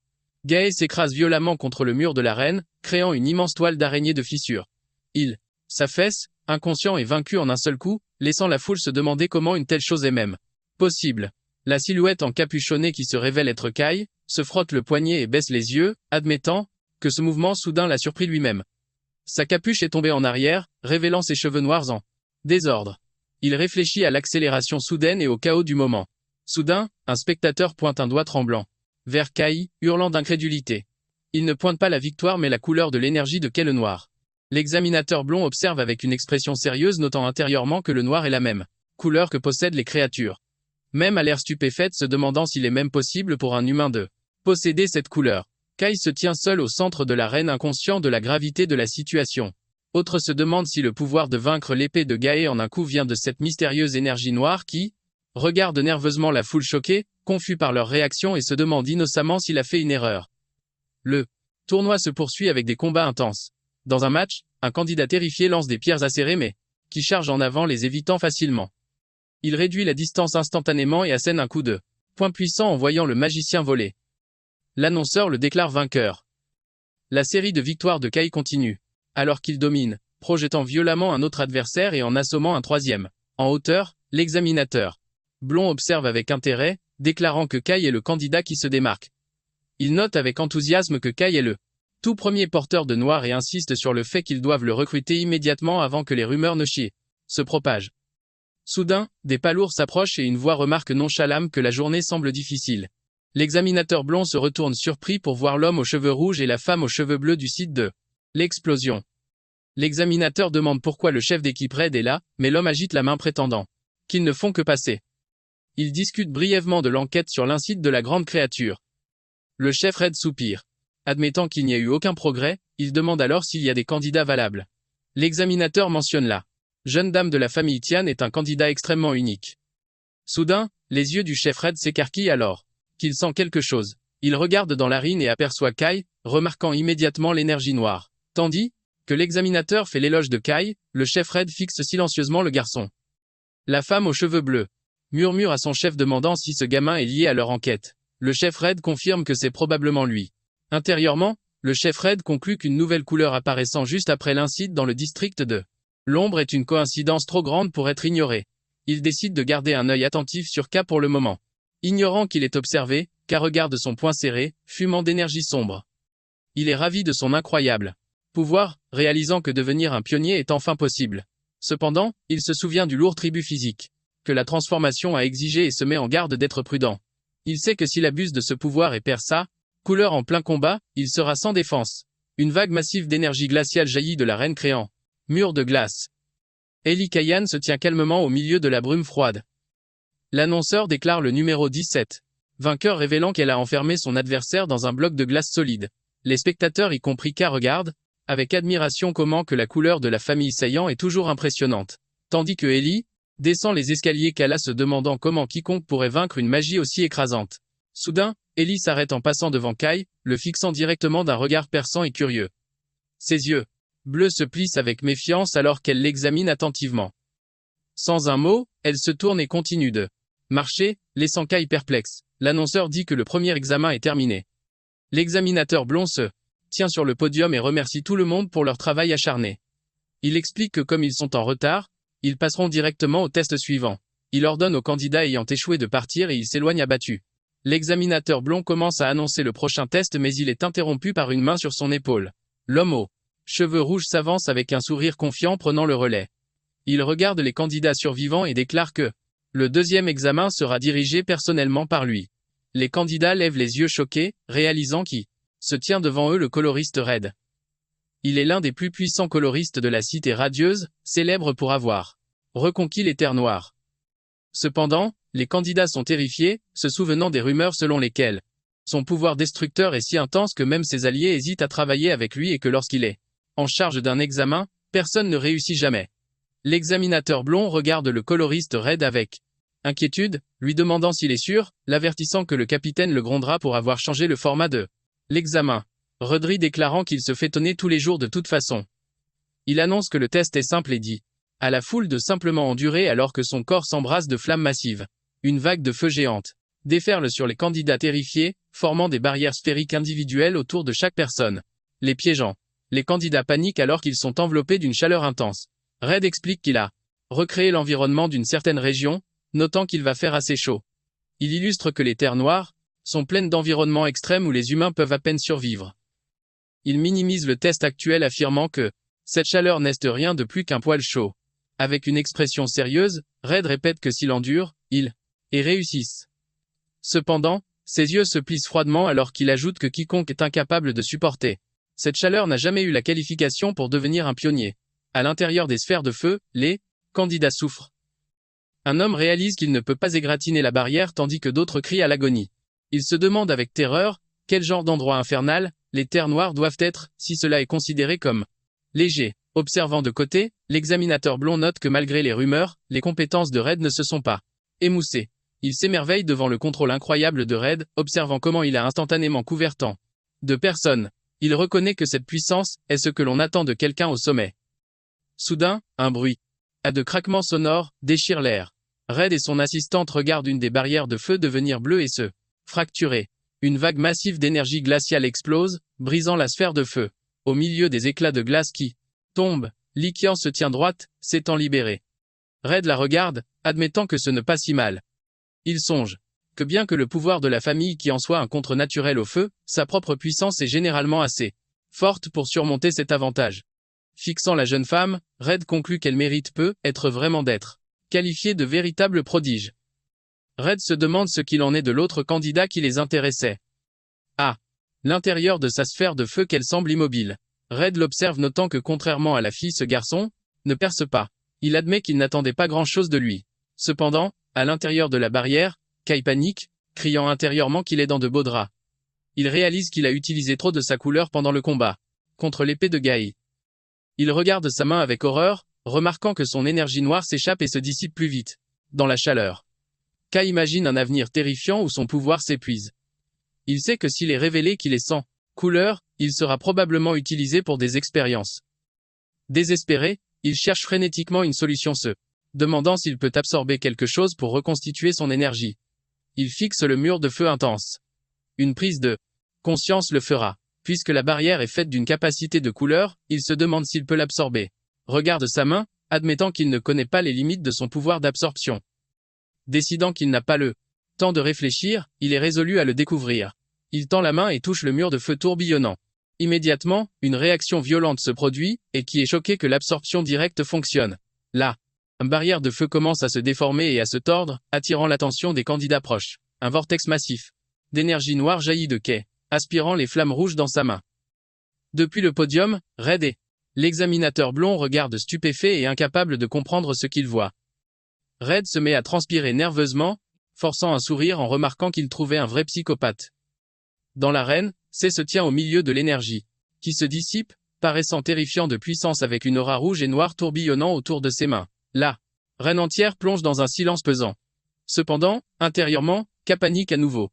Gaël s'écrase violemment contre le mur de l'arène, créant une immense toile d'araignée de fissures. Il s'affaisse, inconscient et vaincu en un seul coup, laissant la foule se demander comment une telle chose est même possible. La silhouette encapuchonnée qui se révèle être Kai, se frotte le poignet et baisse les yeux, admettant que ce mouvement soudain l'a surpris lui-même. Sa capuche est tombée en arrière, révélant ses cheveux noirs en désordre. Il réfléchit à l'accélération soudaine et au chaos du moment. Soudain, un spectateur pointe un doigt tremblant vers Kai, hurlant d'incrédulité. Il ne pointe pas la victoire mais la couleur de l'énergie de qu'est le noir. L'examinateur blond observe avec une expression sérieuse, notant intérieurement que le noir est la même couleur que possèdent les créatures. Même à l'air stupéfaite, se demandant s'il est même possible pour un humain de posséder cette couleur. Kai se tient seul au centre de l'arène, inconscient de la gravité de la situation. Autre se demande si le pouvoir de vaincre l'épée de Gaë en un coup vient de cette mystérieuse énergie noire qui regarde nerveusement la foule choquée, confus par leur réaction, et se demande innocemment s'il a fait une erreur. Le tournoi se poursuit avec des combats intenses. Dans un match, un candidat terrifié lance des pierres acérées mais qui charge en avant, les évitant facilement. Il réduit la distance instantanément et assène un coup de poing puissant en voyant le magicien voler. L'annonceur le déclare vainqueur. La série de victoires de Kai continue, alors qu'il domine, projetant violemment un autre adversaire et en assommant un troisième. En hauteur, l'examinateur blond observe avec intérêt, déclarant que Kai est le candidat qui se démarque. Il note avec enthousiasme que Kai est le tout premier porteur de noir et insiste sur le fait qu'ils doivent le recruter immédiatement avant que les rumeurs ne se propagent. Soudain, des pas lourds s'approchent et une voix remarque nonchalamment que la journée semble difficile. L'examinateur blond se retourne surpris pour voir l'homme aux cheveux rouges et la femme aux cheveux bleus du site de l'explosion. L'examinateur demande pourquoi le chef d'équipe Red est là, mais l'homme agite la main prétendant qu'ils ne font que passer. Ils discutent brièvement de l'enquête sur l'incite de la grande créature. Le chef Red soupire. Admettant qu'il n'y a eu aucun progrès, il demande alors s'il y a des candidats valables. L'examinateur mentionne la jeune dame de la famille Tian est un candidat extrêmement unique. Soudain, les yeux du chef Red s'écarquillent alors qu'il sent quelque chose. Il regarde dans l'arène et aperçoit Kai, remarquant immédiatement l'énergie noire. Tandis que l'examinateur fait l'éloge de Kai, le chef Red fixe silencieusement le garçon. La femme aux cheveux bleus murmure à son chef demandant si ce gamin est lié à leur enquête. Le chef Red confirme que c'est probablement lui. Intérieurement, le chef Red conclut qu'une nouvelle couleur apparaissant juste après l'incite dans le district de l'ombre est une coïncidence trop grande pour être ignorée. Il décide de garder un œil attentif sur K pour le moment. Ignorant qu'il est observé, K regarde son poing serré, fumant d'énergie sombre. Il est ravi de son incroyable pouvoir, réalisant que devenir un pionnier est enfin possible. Cependant, il se souvient du lourd tribut physique que la transformation a exigé et se met en garde d'être prudent. Il sait que s'il abuse de ce pouvoir et perd sa couleur en plein combat, il sera sans défense. Une vague massive d'énergie glaciale jaillit de l'arène créant mur de glace. Ellie Kayan se tient calmement au milieu de la brume froide. L'annonceur déclare le numéro 17. Vainqueur, révélant qu'elle a enfermé son adversaire dans un bloc de glace solide. Les spectateurs, y compris K, regardent avec admiration comment que la couleur de la famille Saiyan est toujours impressionnante. Tandis que Ellie descend les escaliers, Kala se demandant comment quiconque pourrait vaincre une magie aussi écrasante. Soudain, Ellie s'arrête en passant devant Kai, le fixant directement d'un regard perçant et curieux. Ses yeux bleus se plissent avec méfiance alors qu'elle l'examine attentivement. Sans un mot, elle se tourne et continue de marcher, laissant Kai perplexe. L'annonceur dit que le premier examen est terminé. L'examinateur blond se tient sur le podium et remercie tout le monde pour leur travail acharné. Il explique que comme ils sont en retard, ils passeront directement au test suivant. Il ordonne aux candidats ayant échoué de partir et il s'éloigne abattu. L'examinateur blond commence à annoncer le prochain test mais il est interrompu par une main sur son épaule. L'homme aux cheveux rouges s'avance avec un sourire confiant prenant le relais. Il regarde les candidats survivants et déclare que le deuxième examen sera dirigé personnellement par lui. Les candidats lèvent les yeux choqués, réalisant qui se tient devant eux le coloriste Red. Il est l'un des plus puissants coloristes de la cité radieuse, célèbre pour avoir reconquis les terres noires. Cependant, les candidats sont terrifiés, se souvenant des rumeurs selon lesquelles son pouvoir destructeur est si intense que même ses alliés hésitent à travailler avec lui et que lorsqu'il est en charge d'un examen, personne ne réussit jamais. L'examinateur blond regarde le coloriste Red avec inquiétude, lui demandant s'il est sûr, l'avertissant que le capitaine le grondera pour avoir changé le format de l'examen. Redry déclarant qu'il se fait tonner tous les jours de toute façon. Il annonce que le test est simple et dit à la foule de simplement endurer alors que son corps s'embrasse de flammes massives. Une vague de feu géante déferle sur les candidats terrifiés, formant des barrières sphériques individuelles autour de chaque personne, les piégeant. Les candidats paniquent alors qu'ils sont enveloppés d'une chaleur intense. Red explique qu'il a recréé l'environnement d'une certaine région, notant qu'il va faire assez chaud. Il illustre que les terres noires sont pleines d'environnements extrêmes où les humains peuvent à peine survivre. Il minimise le test actuel affirmant que cette chaleur n'est rien de plus qu'un poil chaud. Avec une expression sérieuse, Red répète que s'il endure, ils réussissent. Cependant, ses yeux se plissent froidement alors qu'il ajoute que quiconque est incapable de supporter cette chaleur n'a jamais eu la qualification pour devenir un pionnier. À l'intérieur des sphères de feu, les candidats souffrent. Un homme réalise qu'il ne peut pas égratigner la barrière tandis que d'autres crient à l'agonie. Il se demande avec terreur, quel genre d'endroit infernal les terres noires doivent être si cela est considéré comme léger. Observant de côté, l'examinateur blond note que malgré les rumeurs, les compétences de Red ne se sont pas émoussées. Il s'émerveille devant le contrôle incroyable de Red, observant comment il a instantanément couvert tant de personnes. Il reconnaît que cette puissance est ce que l'on attend de quelqu'un au sommet. Soudain, un bruit de craquements sonores déchire l'air. Red et son assistante regardent une des barrières de feu devenir bleue et se fracturer. Une vague massive d'énergie glaciale explose, brisant la sphère de feu. Au milieu des éclats de glace qui tombent, Liquian se tient droite, s'étant libérée. Red la regarde, admettant que ce n'est pas si mal. Il songe que bien que le pouvoir de la famille qui en soit un contre-naturel au feu, sa propre puissance est généralement assez forte pour surmonter cet avantage. Fixant la jeune femme, Red conclut qu'elle mérite peu être vraiment d'être qualifiée de véritable prodige. Red se demande ce qu'il en est de l'autre candidat qui les intéressait. À l'intérieur de sa sphère de feu qu'elle semble immobile. Red l'observe notant que contrairement à la fille ce garçon ne perce pas. Il admet qu'il n'attendait pas grand-chose de lui. Cependant, à l'intérieur de la barrière, Kai panique, criant intérieurement qu'il est dans de beaux draps. Il réalise qu'il a utilisé trop de sa couleur pendant le combat contre l'épée de Gai. Il regarde sa main avec horreur, remarquant que son énergie noire s'échappe et se dissipe plus vite dans la chaleur. Kai imagine un avenir terrifiant où son pouvoir s'épuise. Il sait que s'il est révélé qu'il est sans couleur, il sera probablement utilisé pour des expériences. Désespéré, il cherche frénétiquement une solution demandant s'il peut absorber quelque chose pour reconstituer son énergie. Il fixe le mur de feu intense. Une prise de conscience le fera. Puisque la barrière est faite d'une capacité de couleur, il se demande s'il peut l'absorber. Regarde sa main, admettant qu'il ne connaît pas les limites de son pouvoir d'absorption. Décidant qu'il n'a pas le temps de réfléchir, il est résolu à le découvrir. Il tend la main et touche le mur de feu tourbillonnant. Immédiatement, une réaction violente se produit, et qui est choqué que l'absorption directe fonctionne. Là, une barrière de feu commence à se déformer et à se tordre, attirant l'attention des candidats proches. Un vortex massif d'énergie noire jaillit de Kai, aspirant les flammes rouges dans sa main. Depuis le podium, Red et l'examinateur blond regardent stupéfaits et incapables de comprendre ce qu'ils voient. Red se met à transpirer nerveusement, forçant un sourire en remarquant qu'il trouvait un vrai psychopathe. Dans l'arène, C se tient au milieu de l'énergie, qui se dissipe, paraissant terrifiant de puissance avec une aura rouge et noire tourbillonnant autour de ses mains. La reine entière plonge dans un silence pesant. Cependant, intérieurement, K panique à nouveau.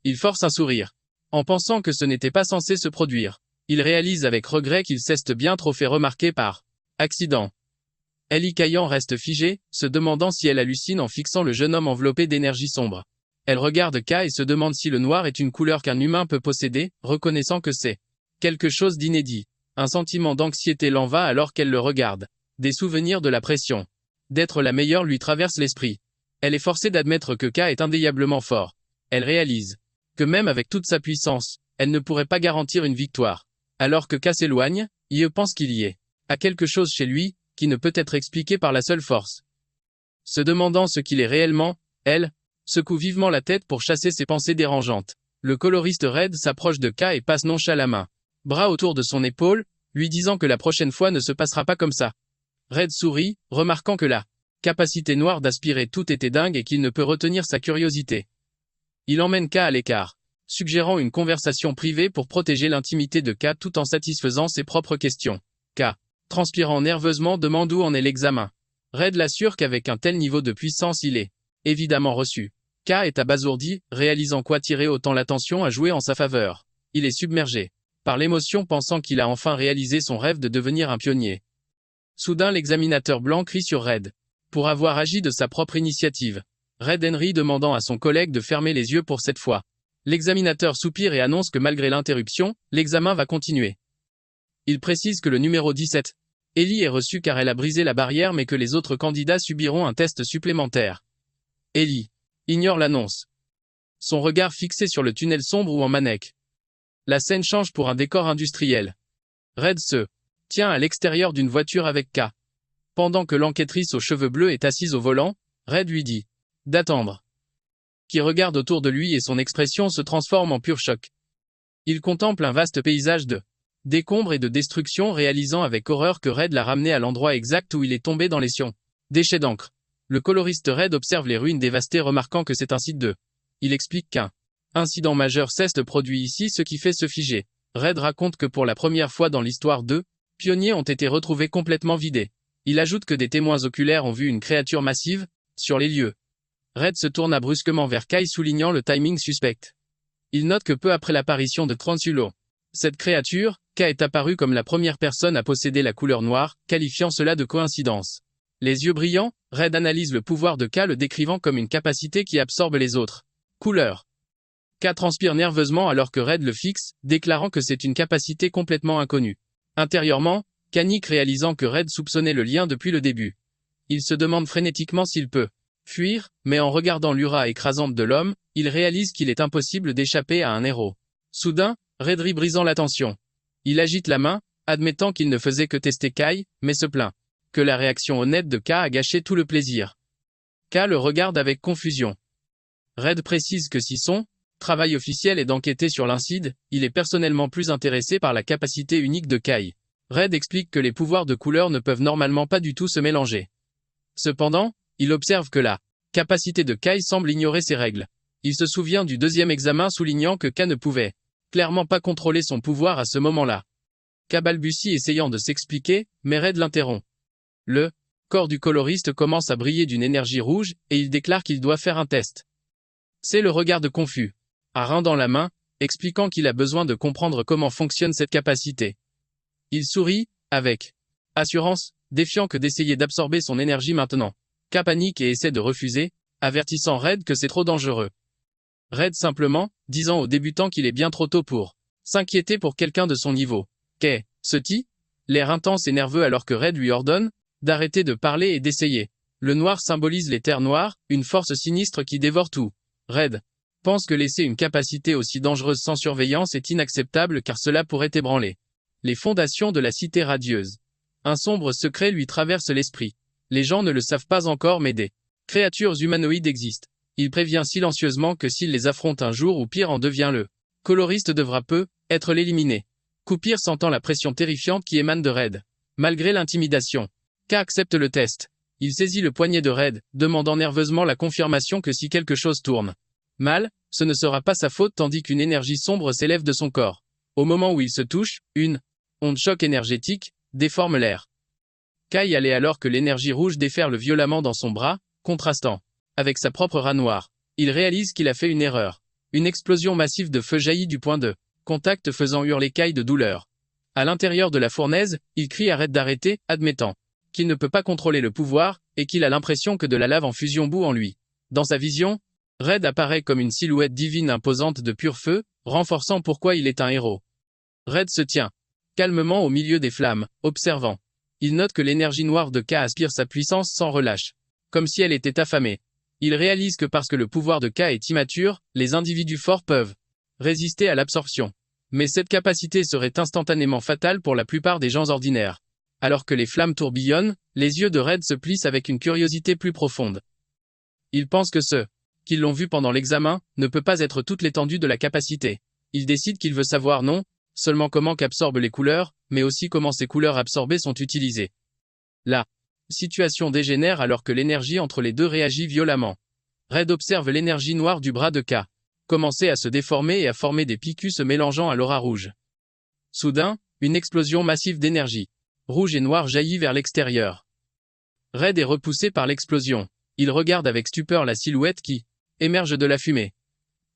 Il force un sourire. En pensant que ce n'était pas censé se produire, il réalise avec regret qu'il s'est bien trop fait remarquer par accident. Ellie Caillan reste figée, se demandant si elle hallucine en fixant le jeune homme enveloppé d'énergie sombre. Elle regarde K et se demande si le noir est une couleur qu'un humain peut posséder, reconnaissant que c'est quelque chose d'inédit. Un sentiment d'anxiété l'envahit alors qu'elle le regarde. Des souvenirs de la pression d'être la meilleure lui traversent l'esprit. Elle est forcée d'admettre que K est indéniablement fort. Elle réalise que même avec toute sa puissance, elle ne pourrait pas garantir une victoire. Alors que K s'éloigne, Ie pense qu'il y a quelque chose chez lui, qui ne peut être expliqué par la seule force. Se demandant ce qu'il est réellement, elle secoue vivement la tête pour chasser ses pensées dérangeantes. Le coloriste Red s'approche de K et passe nonchalamment bras autour de son épaule, lui disant que la prochaine fois ne se passera pas comme ça. Red sourit, remarquant que la capacité noire d'aspirer tout était dingue et qu'il ne peut retenir sa curiosité. Il emmène K à l'écart, suggérant une conversation privée pour protéger l'intimité de K tout en satisfaisant ses propres questions. K, transpirant nerveusement, demande où en est l'examen. Red l'assure qu'avec un tel niveau de puissance il est évidemment reçu. K est abasourdi, réalisant qu'attirer autant l'attention a joué en sa faveur. Il est submergé par l'émotion pensant qu'il a enfin réalisé son rêve de devenir un pionnier. Soudain l'examinateur blanc crie sur Red. Pour avoir agi de sa propre initiative. Red Henry demandant à son collègue de fermer les yeux pour cette fois. L'examinateur soupire et annonce que malgré l'interruption, l'examen va continuer. Il précise que le numéro 17, Ellie, est reçu car elle a brisé la barrière mais que les autres candidats subiront un test supplémentaire. Ellie ignore l'annonce. Son regard fixé sur le tunnel sombre ou en manèque. La scène change pour un décor industriel. Red se tient à l'extérieur d'une voiture avec K. Pendant que l'enquêtrice aux cheveux bleus est assise au volant, Red lui dit d'attendre. Qui regarde autour de lui et son expression se transforme en pur choc. Il contemple un vaste paysage de décombres et de destruction, réalisant avec horreur que Red l'a ramené à l'endroit exact où il est tombé dans les sions. Déchets d'encre. Le coloriste Red observe les ruines dévastées, remarquant que c'est un site de. Il explique qu'un incident majeur s'est produit ici, ce qui fait se figer. Red raconte que pour la première fois dans l'histoire, 2 pionniers ont été retrouvés complètement vidés. Il ajoute que des témoins oculaires ont vu une créature massive sur les lieux. Red se tourna brusquement vers Kai, soulignant le timing suspect. Il note que peu après l'apparition de Transulo, cette créature, Kai est apparue comme la première personne à posséder la couleur noire, qualifiant cela de coïncidence. Les yeux brillants, Red analyse le pouvoir de Kai, le décrivant comme une capacité qui absorbe les autres couleurs. Kai transpire nerveusement alors que Red le fixe, déclarant que c'est une capacité complètement inconnue. Intérieurement, Kanik, réalisant que Red soupçonnait le lien depuis le début. Il se demande frénétiquement s'il peut fuir, mais en regardant l'aura écrasante de l'homme, il réalise qu'il est impossible d'échapper à un héros. Soudain, Red rit, brisant la tension. Il agite la main, admettant qu'il ne faisait que tester Kai, mais se plaint que la réaction honnête de Kai a gâché tout le plaisir. Kai le regarde avec confusion. Red précise que si son travail officiel est d'enquêter sur l'incide, il est personnellement plus intéressé par la capacité unique de Kai. Red explique que les pouvoirs de couleur ne peuvent normalement pas du tout se mélanger. Cependant, il observe que la capacité de Kai semble ignorer ces règles. Il se souvient du deuxième examen, soulignant que Kai ne pouvait clairement pas contrôler son pouvoir à ce moment-là. Kai balbutie, essayant de s'expliquer, mais Red l'interrompt. Le corps du coloriste commence à briller d'une énergie rouge, et il déclare qu'il doit faire un test. C'est le regard de confus, un rein dans la main, expliquant qu'il a besoin de comprendre comment fonctionne cette capacité. Il sourit, avec assurance, défiant que d'essayer d'absorber son énergie maintenant. Kai panique et essaie de refuser, avertissant Red que c'est trop dangereux. Red simplement, disant au débutant qu'il est bien trop tôt pour s'inquiéter pour quelqu'un de son niveau. Qu'est ce-t-il ? L'air intense et nerveux alors que Red lui ordonne d'arrêter de parler et d'essayer. Le noir symbolise les terres noires, une force sinistre qui dévore tout. Red pense que laisser une capacité aussi dangereuse sans surveillance est inacceptable car cela pourrait ébranler les fondations de la cité radieuse. Un sombre secret lui traverse l'esprit. Les gens ne le savent pas encore, mais des créatures humanoïdes existent. Il prévient silencieusement que s'il les affronte un jour ou pire en devient le coloriste devra être l'éliminer. Koupir sentant la pression terrifiante qui émane de Red. Malgré l'intimidation, Kai accepte le test. Il saisit le poignet de Red, demandant nerveusement la confirmation que si quelque chose tourne mal, ce ne sera pas sa faute, tandis qu'une énergie sombre s'élève de son corps. Au moment où il se touche, une onde choc énergétique déforme l'air. Kai allait alors que l'énergie rouge déferle violemment dans son bras, contrastant avec sa propre rat noire. Il réalise qu'il a fait une erreur. Une explosion massive de feu jaillit du point de contact, faisant hurler Kai de douleur. À l'intérieur de la fournaise, il crie à Red d'arrêter, admettant qu'il ne peut pas contrôler le pouvoir, et qu'il a l'impression que de la lave en fusion bout en lui. Dans sa vision, Red apparaît comme une silhouette divine imposante de pur feu, renforçant pourquoi il est un héros. Red se tient calmement au milieu des flammes, observant. Il note que l'énergie noire de Kai aspire sa puissance sans relâche, comme si elle était affamée. Il réalise que parce que le pouvoir de Kai est immature, les individus forts peuvent résister à l'absorption. Mais cette capacité serait instantanément fatale pour la plupart des gens ordinaires. Alors que les flammes tourbillonnent, les yeux de Red se plissent avec une curiosité plus profonde. Il pense que ceux qui l'ont vu pendant l'examen ne peut pas être toute l'étendue de la capacité. Il décide qu'il veut savoir non seulement comment qu'absorbent les couleurs, mais aussi comment ces couleurs absorbées sont utilisées. La situation dégénère alors que l'énergie entre les deux réagit violemment. Red observe l'énergie noire du bras de Kai commencer à se déformer et à former des picus se mélangeant à l'aura rouge. Soudain, une explosion massive d'énergie rouge et noire jaillit vers l'extérieur. Red est repoussé par l'explosion. Il regarde avec stupeur la silhouette qui émerge de la fumée.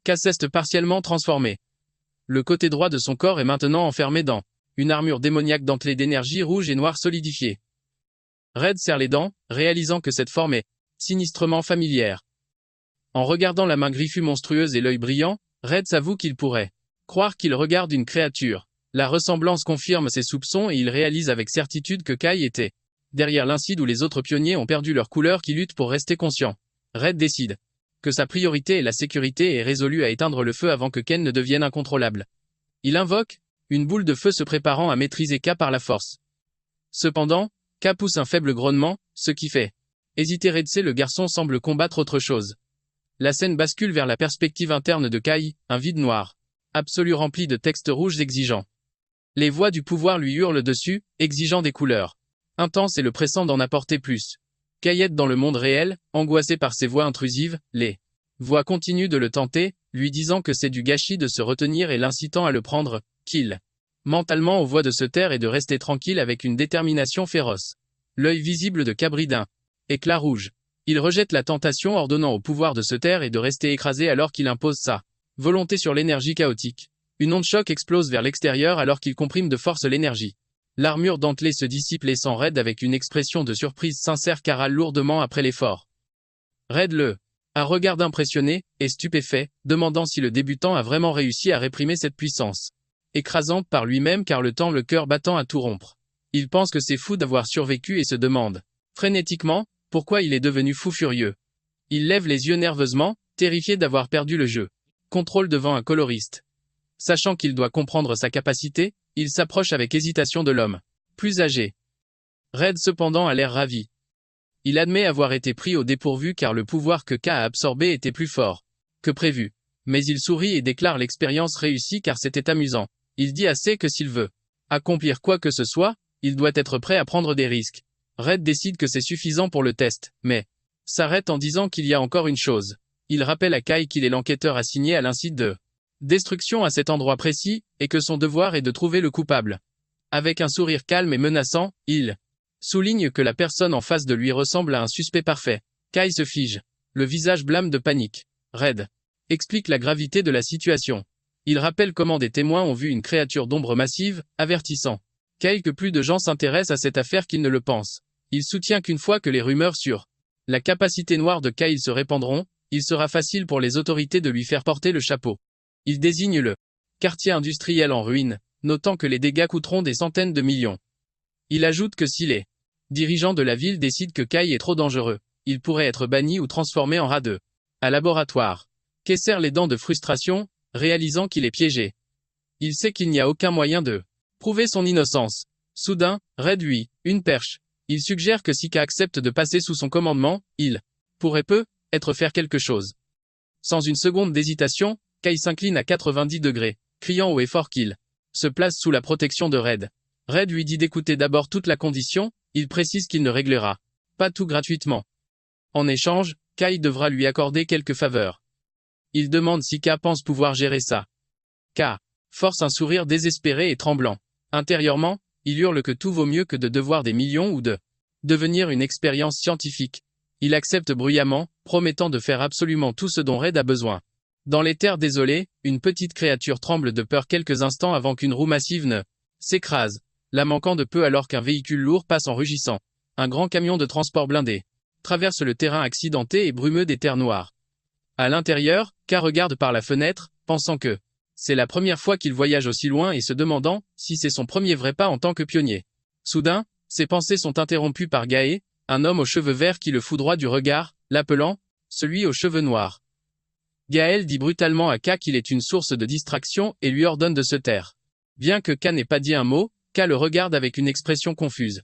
Kai s'est partiellement transformé. Le côté droit de son corps est maintenant enfermé dans une armure démoniaque dentelée d'énergie rouge et noire solidifiée. Red serre les dents, réalisant que cette forme est sinistrement familière. En regardant la main griffue monstrueuse et l'œil brillant, Red s'avoue qu'il pourrait croire qu'il regarde une créature. La ressemblance confirme ses soupçons et il réalise avec certitude que Kai était derrière l'incide où les autres pionniers ont perdu leur couleur qui luttent pour rester conscients. Red décide que sa priorité est la sécurité et est résolu à éteindre le feu avant que Ken ne devienne incontrôlable. Il invoque une boule de feu se préparant à maîtriser Kai par la force. Cependant, K pousse un faible grognement, ce qui fait hésiter Redsey. Le garçon semble combattre autre chose. La scène bascule vers la perspective interne de Kai, un vide noir absolu rempli de textes rouges exigeants. Les voix du pouvoir lui hurlent dessus, exigeant des couleurs intenses et le pressant d'en apporter plus. Caillette dans le monde réel, angoissé par ces voix intrusives, les voix continuent de le tenter, lui disant que c'est du gâchis de se retenir et l'incitant à le prendre, qu'il mentalement aux voix de se taire et de rester tranquille avec une détermination féroce. L'œil visible de Cabridin. Éclat rouge. Il rejette la tentation ordonnant au pouvoir de se taire et de rester écrasé alors qu'il impose sa volonté sur l'énergie chaotique. Une onde choc explose vers l'extérieur alors qu'il comprime de force l'énergie. L'armure dentelée se dissipe laissant Red avec une expression de surprise sincère car râle lourdement après l'effort. Red un regard impressionné et stupéfait, demandant si le débutant a vraiment réussi à réprimer cette puissance écrasante par lui-même car le cœur battant à tout rompre. Il pense que c'est fou d'avoir survécu et se demande, frénétiquement, pourquoi il est devenu fou furieux. Il lève les yeux nerveusement, terrifié d'avoir perdu le jeu. Contrôle devant un coloriste. Sachant qu'il doit comprendre sa capacité, il s'approche avec hésitation de l'homme plus âgé. Red cependant a l'air ravi. Il admet avoir été pris au dépourvu car le pouvoir que K a absorbé était plus fort que prévu. Mais il sourit et déclare l'expérience réussie car c'était amusant. Il dit assez que s'il veut accomplir quoi que ce soit, il doit être prêt à prendre des risques. Red décide que c'est suffisant pour le test, mais s'arrête en disant qu'il y a encore une chose. Il rappelle à Kai qu'il est l'enquêteur assigné à l'incite de destruction à cet endroit précis, et que son devoir est de trouver le coupable. Avec un sourire calme et menaçant, il souligne que la personne en face de lui ressemble à un suspect parfait. Kai se fige, le visage blême de panique. Red explique la gravité de la situation. Il rappelle comment des témoins ont vu une créature d'ombre massive, avertissant Kai que plus de gens s'intéressent à cette affaire qu'ils ne le pensent. Il soutient qu'une fois que les rumeurs sur la capacité noire de Kai se répandront, il sera facile pour les autorités de lui faire porter le chapeau. Il désigne le quartier industriel en ruine, notant que les dégâts coûteront des centaines de millions. Il ajoute que si les dirigeants de la ville décident que Kai est trop dangereux, il pourrait être banni ou transformé en rat à laboratoire. Kai serre les dents de frustration, réalisant qu'il est piégé. Il sait qu'il n'y a aucun moyen de prouver son innocence. Soudain, Red lui, une perche. Il suggère que si K accepte de passer sous son commandement, il pourrait peut-être faire quelque chose. Sans une seconde d'hésitation, Kai s'incline à 90 degrés, criant haut et fort qu'il se place sous la protection de Red. Red lui dit d'écouter d'abord toute la condition, il précise qu'il ne réglera pas tout gratuitement. En échange, Kai devra lui accorder quelques faveurs. Il demande si K pense pouvoir gérer ça. K force un sourire désespéré et tremblant. Intérieurement, il hurle que tout vaut mieux que de devoir des millions ou de devenir une expérience scientifique. Il accepte bruyamment, promettant de faire absolument tout ce dont Red a besoin. Dans les terres désolées, une petite créature tremble de peur quelques instants avant qu'une roue massive ne s'écrase, la manquant de peu alors qu'un véhicule lourd passe en rugissant. Un grand camion de transport blindé traverse le terrain accidenté et brumeux des terres noires. À l'intérieur, K regarde par la fenêtre, pensant que c'est la première fois qu'il voyage aussi loin et se demandant si c'est son premier vrai pas en tant que pionnier. Soudain, ses pensées sont interrompues par Gaé, un homme aux cheveux verts qui le foudroie du regard, l'appelant « celui aux cheveux noirs ». Gaël dit brutalement à K qu'il est une source de distraction et lui ordonne de se taire. Bien que K n'ait pas dit un mot, K le regarde avec une expression confuse.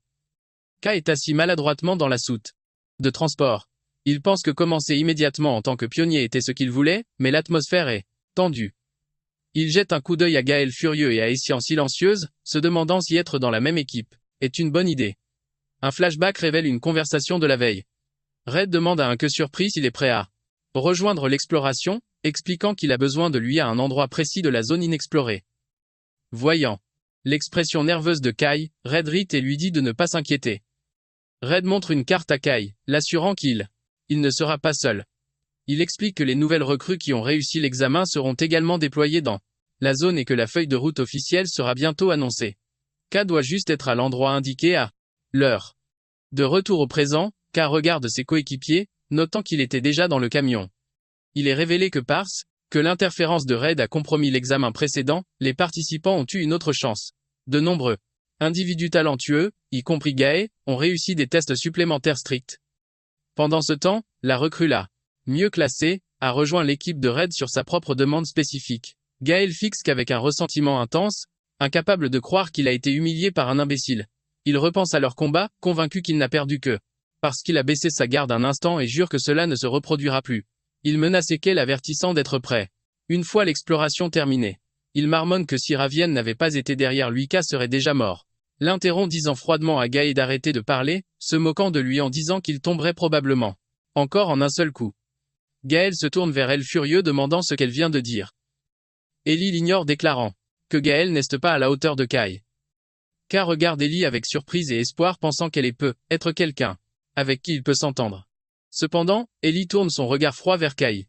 K est assis maladroitement dans la soute de transport. Il pense que commencer immédiatement en tant que pionnier était ce qu'il voulait, mais l'atmosphère est tendue. Il jette un coup d'œil à Gaël furieux et à Essian silencieuse, se demandant si être dans la même équipe est une bonne idée. Un flashback révèle une conversation de la veille. Red demande à un que surpris s'il est prêt à rejoindre l'exploration, expliquant qu'il a besoin de lui à un endroit précis de la zone inexplorée. Voyant l'expression nerveuse de Kai, Red rit et lui dit de ne pas s'inquiéter. Red montre une carte à Kai, l'assurant qu'il ne sera pas seul. Il explique que les nouvelles recrues qui ont réussi l'examen seront également déployées dans la zone et que la feuille de route officielle sera bientôt annoncée. K doit juste être à l'endroit indiqué à l'heure. De retour au présent, K regarde ses coéquipiers, notant qu'il était déjà dans le camion. Il est révélé que l'interférence de Red a compromis l'examen précédent, les participants ont eu une autre chance. De nombreux individus talentueux, y compris Gaé, ont réussi des tests supplémentaires stricts. Pendant ce temps, la recrue mieux classée, a rejoint l'équipe de Red sur sa propre demande spécifique. Gaël fixe qu'avec un ressentiment intense, incapable de croire qu'il a été humilié par un imbécile. Il repense à leur combat, convaincu qu'il n'a perdu que parce qu'il a baissé sa garde un instant et jure que cela ne se reproduira plus. Il menace Eke l'avertissant d'être prêt. Une fois l'exploration terminée, il marmonne que si Ravienne n'avait pas été derrière lui, K serait déjà mort. L'interrompt disant froidement à Gaë d'arrêter de parler, se moquant de lui en disant qu'il tomberait probablement encore en un seul coup. Gaël se tourne vers elle furieux demandant ce qu'elle vient de dire. Ellie l'ignore déclarant que Gaël n'est pas à la hauteur de Kai. K regarde Ellie avec surprise et espoir pensant qu'elle peut être quelqu'un avec qui il peut s'entendre. Cependant, Ellie tourne son regard froid vers Kai.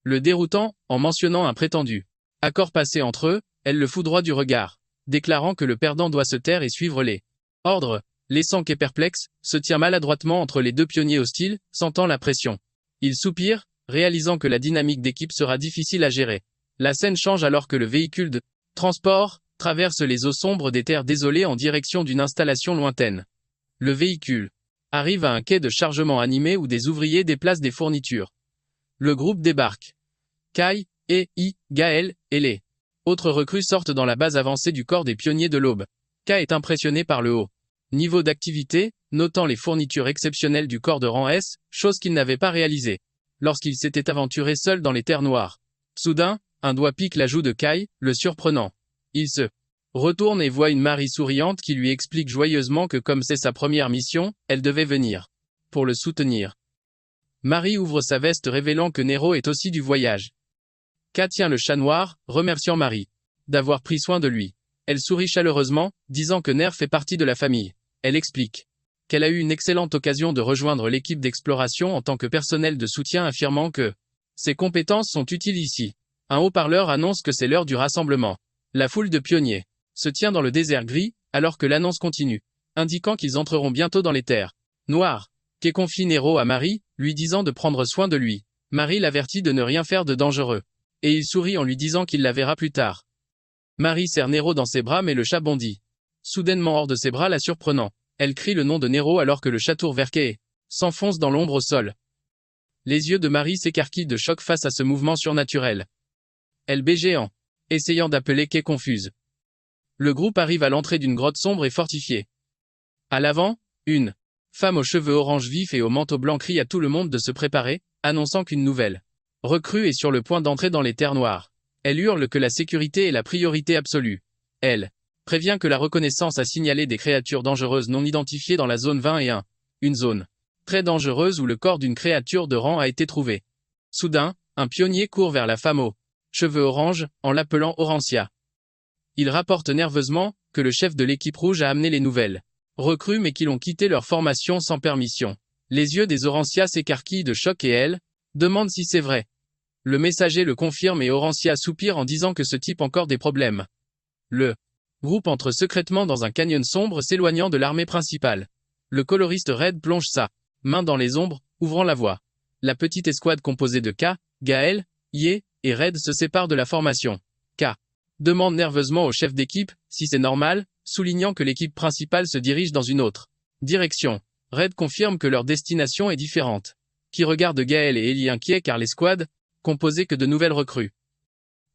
Le déroutant, en mentionnant un prétendu accord passé entre eux, elle le foudroie du regard, déclarant que le perdant doit se taire et suivre les ordres, laissant Kai perplexe, se tient maladroitement entre les deux pionniers hostiles, sentant la pression. Il soupire, réalisant que la dynamique d'équipe sera difficile à gérer. La scène change alors que le véhicule de transport traverse les eaux sombres des terres désolées en direction d'une installation lointaine. Le véhicule arrive à un quai de chargement animé où des ouvriers déplacent des fournitures. Le groupe débarque. Kai, Gaël et les autres recrues sortent dans la base avancée du corps des pionniers de l'Aube. Kai est impressionné par le haut niveau d'activité, notant les fournitures exceptionnelles du corps de rang S, chose qu'il n'avait pas réalisée lorsqu'il s'était aventuré seul dans les terres noires. Soudain, un doigt pique la joue de Kai, le surprenant. Il se retourne et voit une Marie souriante qui lui explique joyeusement que comme c'est sa première mission, elle devait venir pour le soutenir. Marie ouvre sa veste révélant que Nero est aussi du voyage. K tient le chat noir, remerciant Marie d'avoir pris soin de lui. Elle sourit chaleureusement, disant que Ner fait partie de la famille. Elle explique qu'elle a eu une excellente occasion de rejoindre l'équipe d'exploration en tant que personnel de soutien, affirmant que ses compétences sont utiles ici. Un haut-parleur annonce que c'est l'heure du rassemblement. La foule de pionniers se tient dans le désert gris, alors que l'annonce continue, indiquant qu'ils entreront bientôt dans les terres noires. Qu'est confie Nero à Marie, lui disant de prendre soin de lui. Marie l'avertit de ne rien faire de dangereux. Et il sourit en lui disant qu'il la verra plus tard. Marie serre Nero dans ses bras mais le chat bondit soudainement hors de ses bras, la surprenant. Elle crie le nom de Nero alors que le chat tourverqué s'enfonce dans l'ombre au sol. Les yeux de Marie s'écarquillent de choc face à ce mouvement surnaturel. Elle bégait géant, essayant d'appeler Kay confuse. Le groupe arrive à l'entrée d'une grotte sombre et fortifiée. À l'avant, une femme aux cheveux orange vifs et au manteau blanc crie à tout le monde de se préparer, annonçant qu'une nouvelle recrue est sur le point d'entrer dans les terres noires. Elle hurle que la sécurité est la priorité absolue. Elle prévient que la reconnaissance a signalé des créatures dangereuses non identifiées dans la zone 21, une zone très dangereuse où le corps d'une créature de rang a été trouvé. Soudain, un pionnier court vers la femme aux cheveux orange, en l'appelant Orantia. Il rapporte nerveusement que le chef de l'équipe rouge a amené les nouvelles recrues mais qu'ils ont quitté leur formation sans permission. Les yeux des Orantia s'écarquillent de choc et elle demande si c'est vrai. Le messager le confirme et Orantia soupire en disant que ce type a encore des problèmes. Le groupe entre secrètement dans un canyon sombre s'éloignant de l'armée principale. Le coloriste Red plonge sa main dans les ombres, ouvrant la voie. La petite escouade composée de K, Gaël, Ye et Red se sépare de la formation. K demande nerveusement au chef d'équipe si c'est normal, soulignant que l'équipe principale se dirige dans une autre direction. Red confirme que leur destination est différente. Qui regarde Gaël et Ellie inquiets car l'escouade composée que de nouvelles recrues.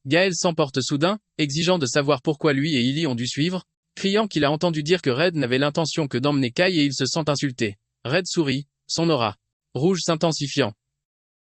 Gaël s'emporte soudain, exigeant de savoir pourquoi lui et Ellie ont dû suivre, criant qu'il a entendu dire que Red n'avait l'intention que d'emmener Kai et il se sent insulté. Red sourit, son aura rouge s'intensifiant.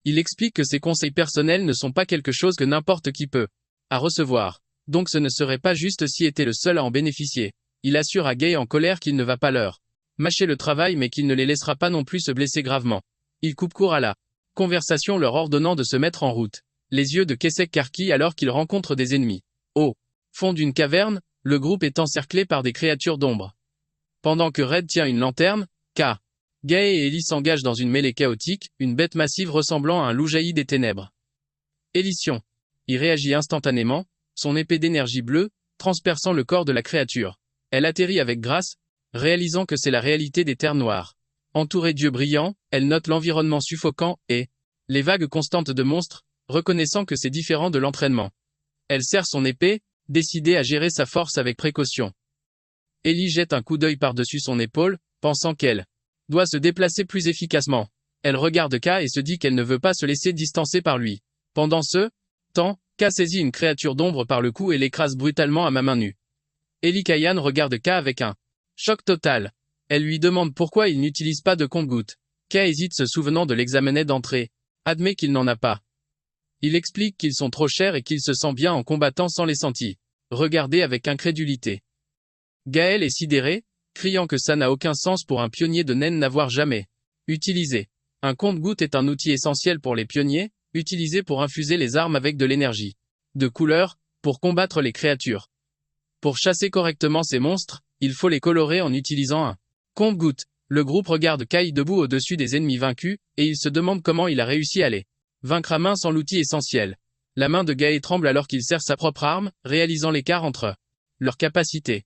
Il explique que ses conseils personnels ne sont pas quelque chose que n'importe qui peut à recevoir. Donc ce ne serait pas juste s'il était le seul à en bénéficier. Il assure à Gaël en colère qu'il ne va pas leur mâcher le travail mais qu'il ne les laissera pas non plus se blesser gravement. Il coupe court à la conversation leur ordonnant de se mettre en route. Les yeux de Kesek carquillent alors qu'il rencontre des ennemis. Au fond d'une caverne, le groupe est encerclé par des créatures d'ombre. Pendant que Red tient une lanterne, Gaël et Ellie s'engagent dans une mêlée chaotique, une bête massive ressemblant à un loup jaillit des ténèbres. Élision. Il réagit instantanément, son épée d'énergie bleue, transperçant le corps de la créature. Elle atterrit avec grâce, réalisant que c'est la réalité des terres noires. Entourée d'yeux brillants, elle note l'environnement suffocant et les vagues constantes de monstres, reconnaissant que c'est différent de l'entraînement. Elle serre son épée, décidée à gérer sa force avec précaution. Ellie jette un coup d'œil par-dessus son épaule, pensant qu'elle doit se déplacer plus efficacement. Elle regarde K et se dit qu'elle ne veut pas se laisser distancer par lui. Pendant ce temps, K saisit une créature d'ombre par le cou et l'écrase brutalement à ma main nue. Ellie Kayan regarde K avec un Choc total. Elle lui demande pourquoi il n'utilise pas de compte-gouttes. Kay hésite se souvenant de l'examinet d'entrée. Admet qu'il n'en a pas. Il explique qu'ils sont trop chers et qu'il se sent bien en combattant sans les sentir. Regardez avec incrédulité. Gaël est sidéré, criant que ça n'a aucun sens pour un pionnier de naine n'avoir jamais utilisé. Un compte-gouttes est un outil essentiel pour les pionniers, utilisé pour infuser les armes avec de l'énergie. De couleur, pour combattre les créatures. Pour chasser correctement ces monstres, il faut les colorer en utilisant un compte-gouttes. Le groupe regarde Kay debout au-dessus des ennemis vaincus, et il se demande comment il a réussi à les vaincre à main sans l'outil essentiel. La main de Gaël tremble alors qu'il serre sa propre arme, réalisant l'écart entre leurs capacités.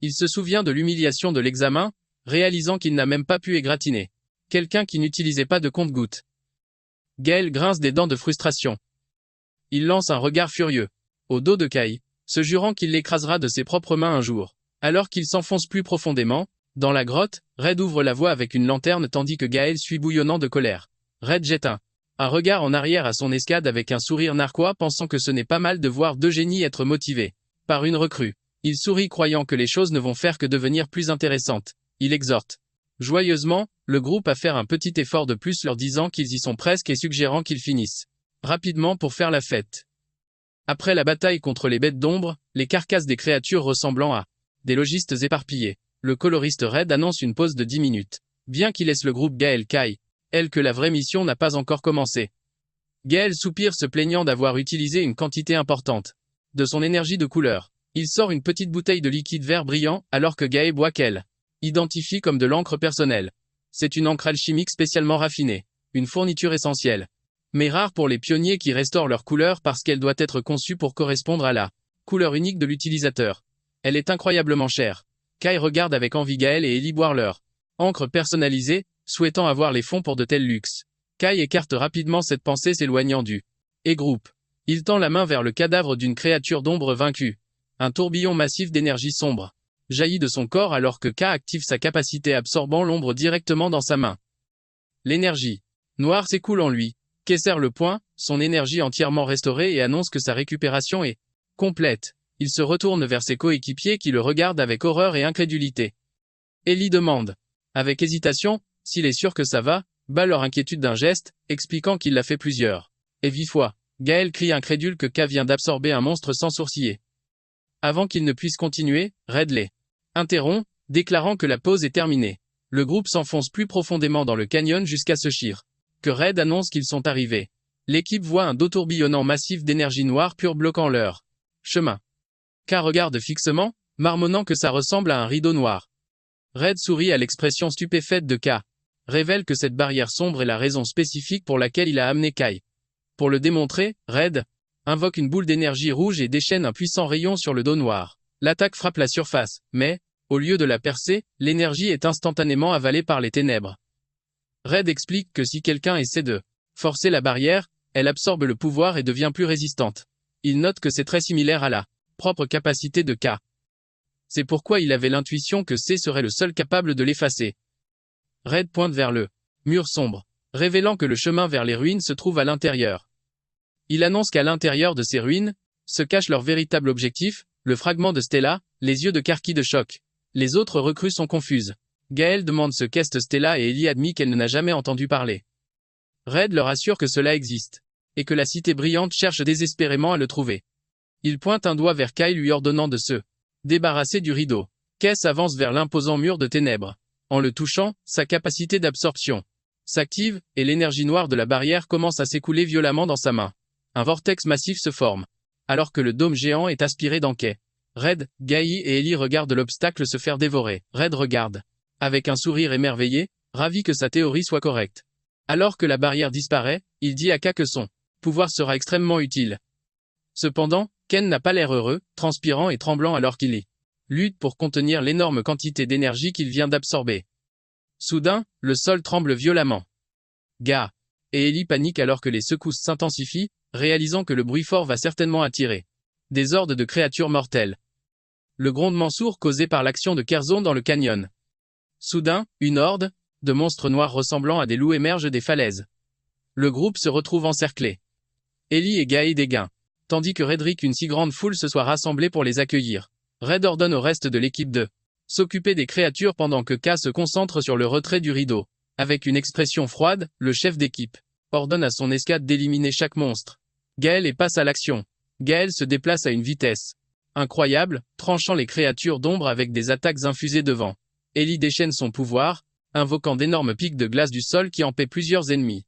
Il se souvient de l'humiliation de l'examen, réalisant qu'il n'a même pas pu égratigner quelqu'un qui n'utilisait pas de compte-gouttes. Gaël grince des dents de frustration. Il lance un regard furieux au dos de Kay, se jurant qu'il l'écrasera de ses propres mains un jour. Alors qu'il s'enfonce plus profondément, dans la grotte, Red ouvre la voie avec une lanterne tandis que Gaël suit bouillonnant de colère. Red jette un regard en arrière à son escade avec un sourire narquois pensant que ce n'est pas mal de voir deux génies être motivés par une recrue. Il sourit croyant que les choses ne vont faire que devenir plus intéressantes. Il exhorte joyeusement le groupe à faire un petit effort de plus leur disant qu'ils y sont presque et suggérant qu'ils finissent rapidement pour faire la fête. Après la bataille contre les bêtes d'ombre, les carcasses des créatures ressemblant à des logistes éparpillés, le coloriste Red annonce une pause de 10 minutes. Bien qu'il laisse le groupe Gaël Kay, elle que la vraie mission n'a pas encore commencé. Gaël soupire se plaignant d'avoir utilisé une quantité importante de son énergie de couleur. Il sort une petite bouteille de liquide vert brillant alors que Gaël boit qu'elle identifie comme de l'encre personnelle. C'est une encre alchimique spécialement raffinée, une fourniture essentielle, mais rare pour les pionniers qui restaurent leur couleur parce qu'elle doit être conçue pour correspondre à la couleur unique de l'utilisateur. Elle est incroyablement chère. Kay regarde avec envie Gaël et Ellie boire leur encre personnalisée, souhaitant avoir les fonds pour de tels luxes. Kay écarte rapidement cette pensée s'éloignant du groupe. Il tend la main vers le cadavre d'une créature d'ombre vaincue. Un tourbillon massif d'énergie sombre jaillit de son corps alors que Kay active sa capacité absorbant l'ombre directement dans sa main. L'énergie noire s'écoule en lui. Kay serre le poing, son énergie entièrement restaurée et annonce que sa récupération est complète. Il se retourne vers ses coéquipiers qui le regardent avec horreur et incrédulité. Ellie demande, avec hésitation, s'il est sûr que ça va, bat leur inquiétude d'un geste, expliquant qu'il l'a fait plusieurs. Et 8 fois. Gaël crie incrédule que Kay vient d'absorber un monstre sans sourciller. Avant qu'il ne puisse continuer, Red les interrompt, déclarant que la pause est terminée. Le groupe s'enfonce plus profondément dans le canyon jusqu'à ce que Red annonce qu'ils sont arrivés. L'équipe voit un dos tourbillonnant massif d'énergie noire pure bloquant leur chemin. Kay regarde fixement, marmonnant que ça ressemble à un rideau noir. Red sourit à l'expression stupéfaite de Kay. Révèle que cette barrière sombre est la raison spécifique pour laquelle il a amené Kay. Pour le démontrer, Red invoque une boule d'énergie rouge et déchaîne un puissant rayon sur le dos noir. L'attaque frappe la surface, mais, au lieu de la percer, l'énergie est instantanément avalée par les ténèbres. Red explique que si quelqu'un essaie de forcer la barrière, elle absorbe le pouvoir et devient plus résistante. Il note que c'est très similaire à la propre capacité de Kay. C'est pourquoi il avait l'intuition que C serait le seul capable de l'effacer. Red pointe vers le mur sombre, révélant que le chemin vers les ruines se trouve à l'intérieur. Il annonce qu'à l'intérieur de ces ruines, se cache leur véritable objectif, le fragment de Stella, les yeux de Karki de choc. Les autres recrues sont confuses. Gaël demande ce qu'est Stella et Ellie admit qu'elle n'a jamais entendu parler. Red leur assure que cela existe, et que la cité brillante cherche désespérément à le trouver. Il pointe un doigt vers Kay lui ordonnant de se débarrasser du rideau. Kay s'avance vers l'imposant mur de ténèbres. En le touchant, sa capacité d'absorption s'active, et l'énergie noire de la barrière commence à s'écouler violemment dans sa main. Un vortex massif se forme, alors que le dôme géant est aspiré dans Kay. Red, Gaï et Ellie regardent l'obstacle se faire dévorer. Red regarde, avec un sourire émerveillé, ravi que sa théorie soit correcte. Alors que la barrière disparaît, il dit à Kay que son pouvoir sera extrêmement utile. Cependant, Ken n'a pas l'air heureux, transpirant et tremblant alors qu'il lutte pour contenir l'énorme quantité d'énergie qu'il vient d'absorber. Soudain, le sol tremble violemment. Gars et Ellie paniquent alors que les secousses s'intensifient, réalisant que le bruit fort va certainement attirer des hordes de créatures mortelles. Le grondement sourd causé par l'action de Kerzon dans le canyon. Soudain, une horde de monstres noirs ressemblant à des loups émerge des falaises. Le groupe se retrouve encerclé. Ellie et Gaël dégainent, tandis que Redrick une si grande foule se soit rassemblée pour les accueillir. Red ordonne au reste de l'équipe de s'occuper des créatures pendant que K se concentre sur le retrait du rideau. Avec une expression froide, le chef d'équipe ordonne à son escadre d'éliminer chaque monstre. Gaël passe à l'action. Gaël se déplace à une vitesse incroyable, tranchant les créatures d'ombre avec des attaques infusées de vent. Ellie déchaîne son pouvoir, invoquant d'énormes pics de glace du sol qui empaient plusieurs ennemis.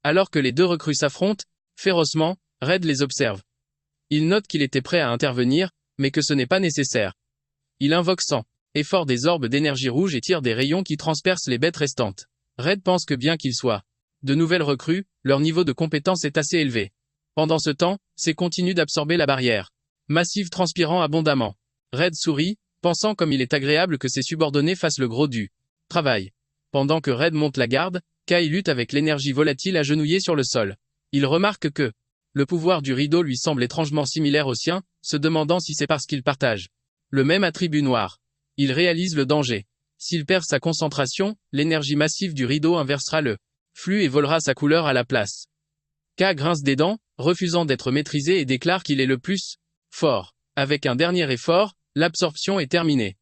Alors que les deux recrues s'affrontent, férocement, Red les observe. Il note qu'il était prêt à intervenir, mais que ce n'est pas nécessaire. Il invoque sang, effort des orbes d'énergie rouge et tire des rayons qui transpercent les bêtes restantes. Red pense que bien qu'ils soient de nouvelles recrues, leur niveau de compétence est assez élevé. Pendant ce temps, C continue d'absorber la barrière massive transpirant abondamment. Red sourit, pensant comme il est agréable que ses subordonnés fassent le gros du travail. Pendant que Red monte la garde, Kai lutte avec l'énergie volatile agenouillée sur le sol. Il remarque que le pouvoir du rideau lui semble étrangement similaire au sien, se demandant si c'est parce qu'il partage le même attribut noir. Il réalise le danger. S'il perd sa concentration, l'énergie massive du rideau inversera le flux et volera sa couleur à la place. K grince des dents, refusant d'être maîtrisé et déclare qu'il est le plus fort. Avec un dernier effort, l'absorption est terminée.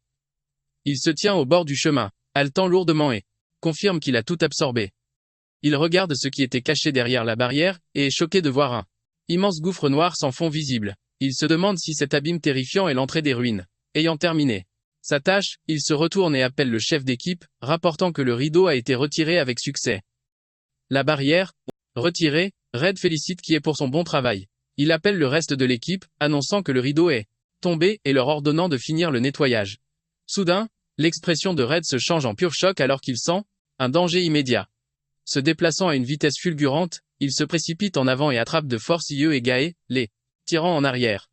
Il se tient au bord du chemin, haletant lourdement et confirme qu'il a tout absorbé. Il regarde ce qui était caché derrière la barrière et est choqué de voir un immense gouffre noir sans fond visible. Il se demande si cet abîme terrifiant est l'entrée des ruines. Ayant terminé sa tâche, il se retourne et appelle le chef d'équipe, rapportant que le rideau a été retiré avec succès. La barrière retirée, Red félicite Qui pour son bon travail. Il appelle le reste de l'équipe, annonçant que le rideau est tombé et leur ordonnant de finir le nettoyage. Soudain, l'expression de Red se change en pur choc alors qu'il sent un danger immédiat. Se déplaçant à une vitesse fulgurante, il se précipite en avant et attrape de force Ie et Gae, les tirant en arrière.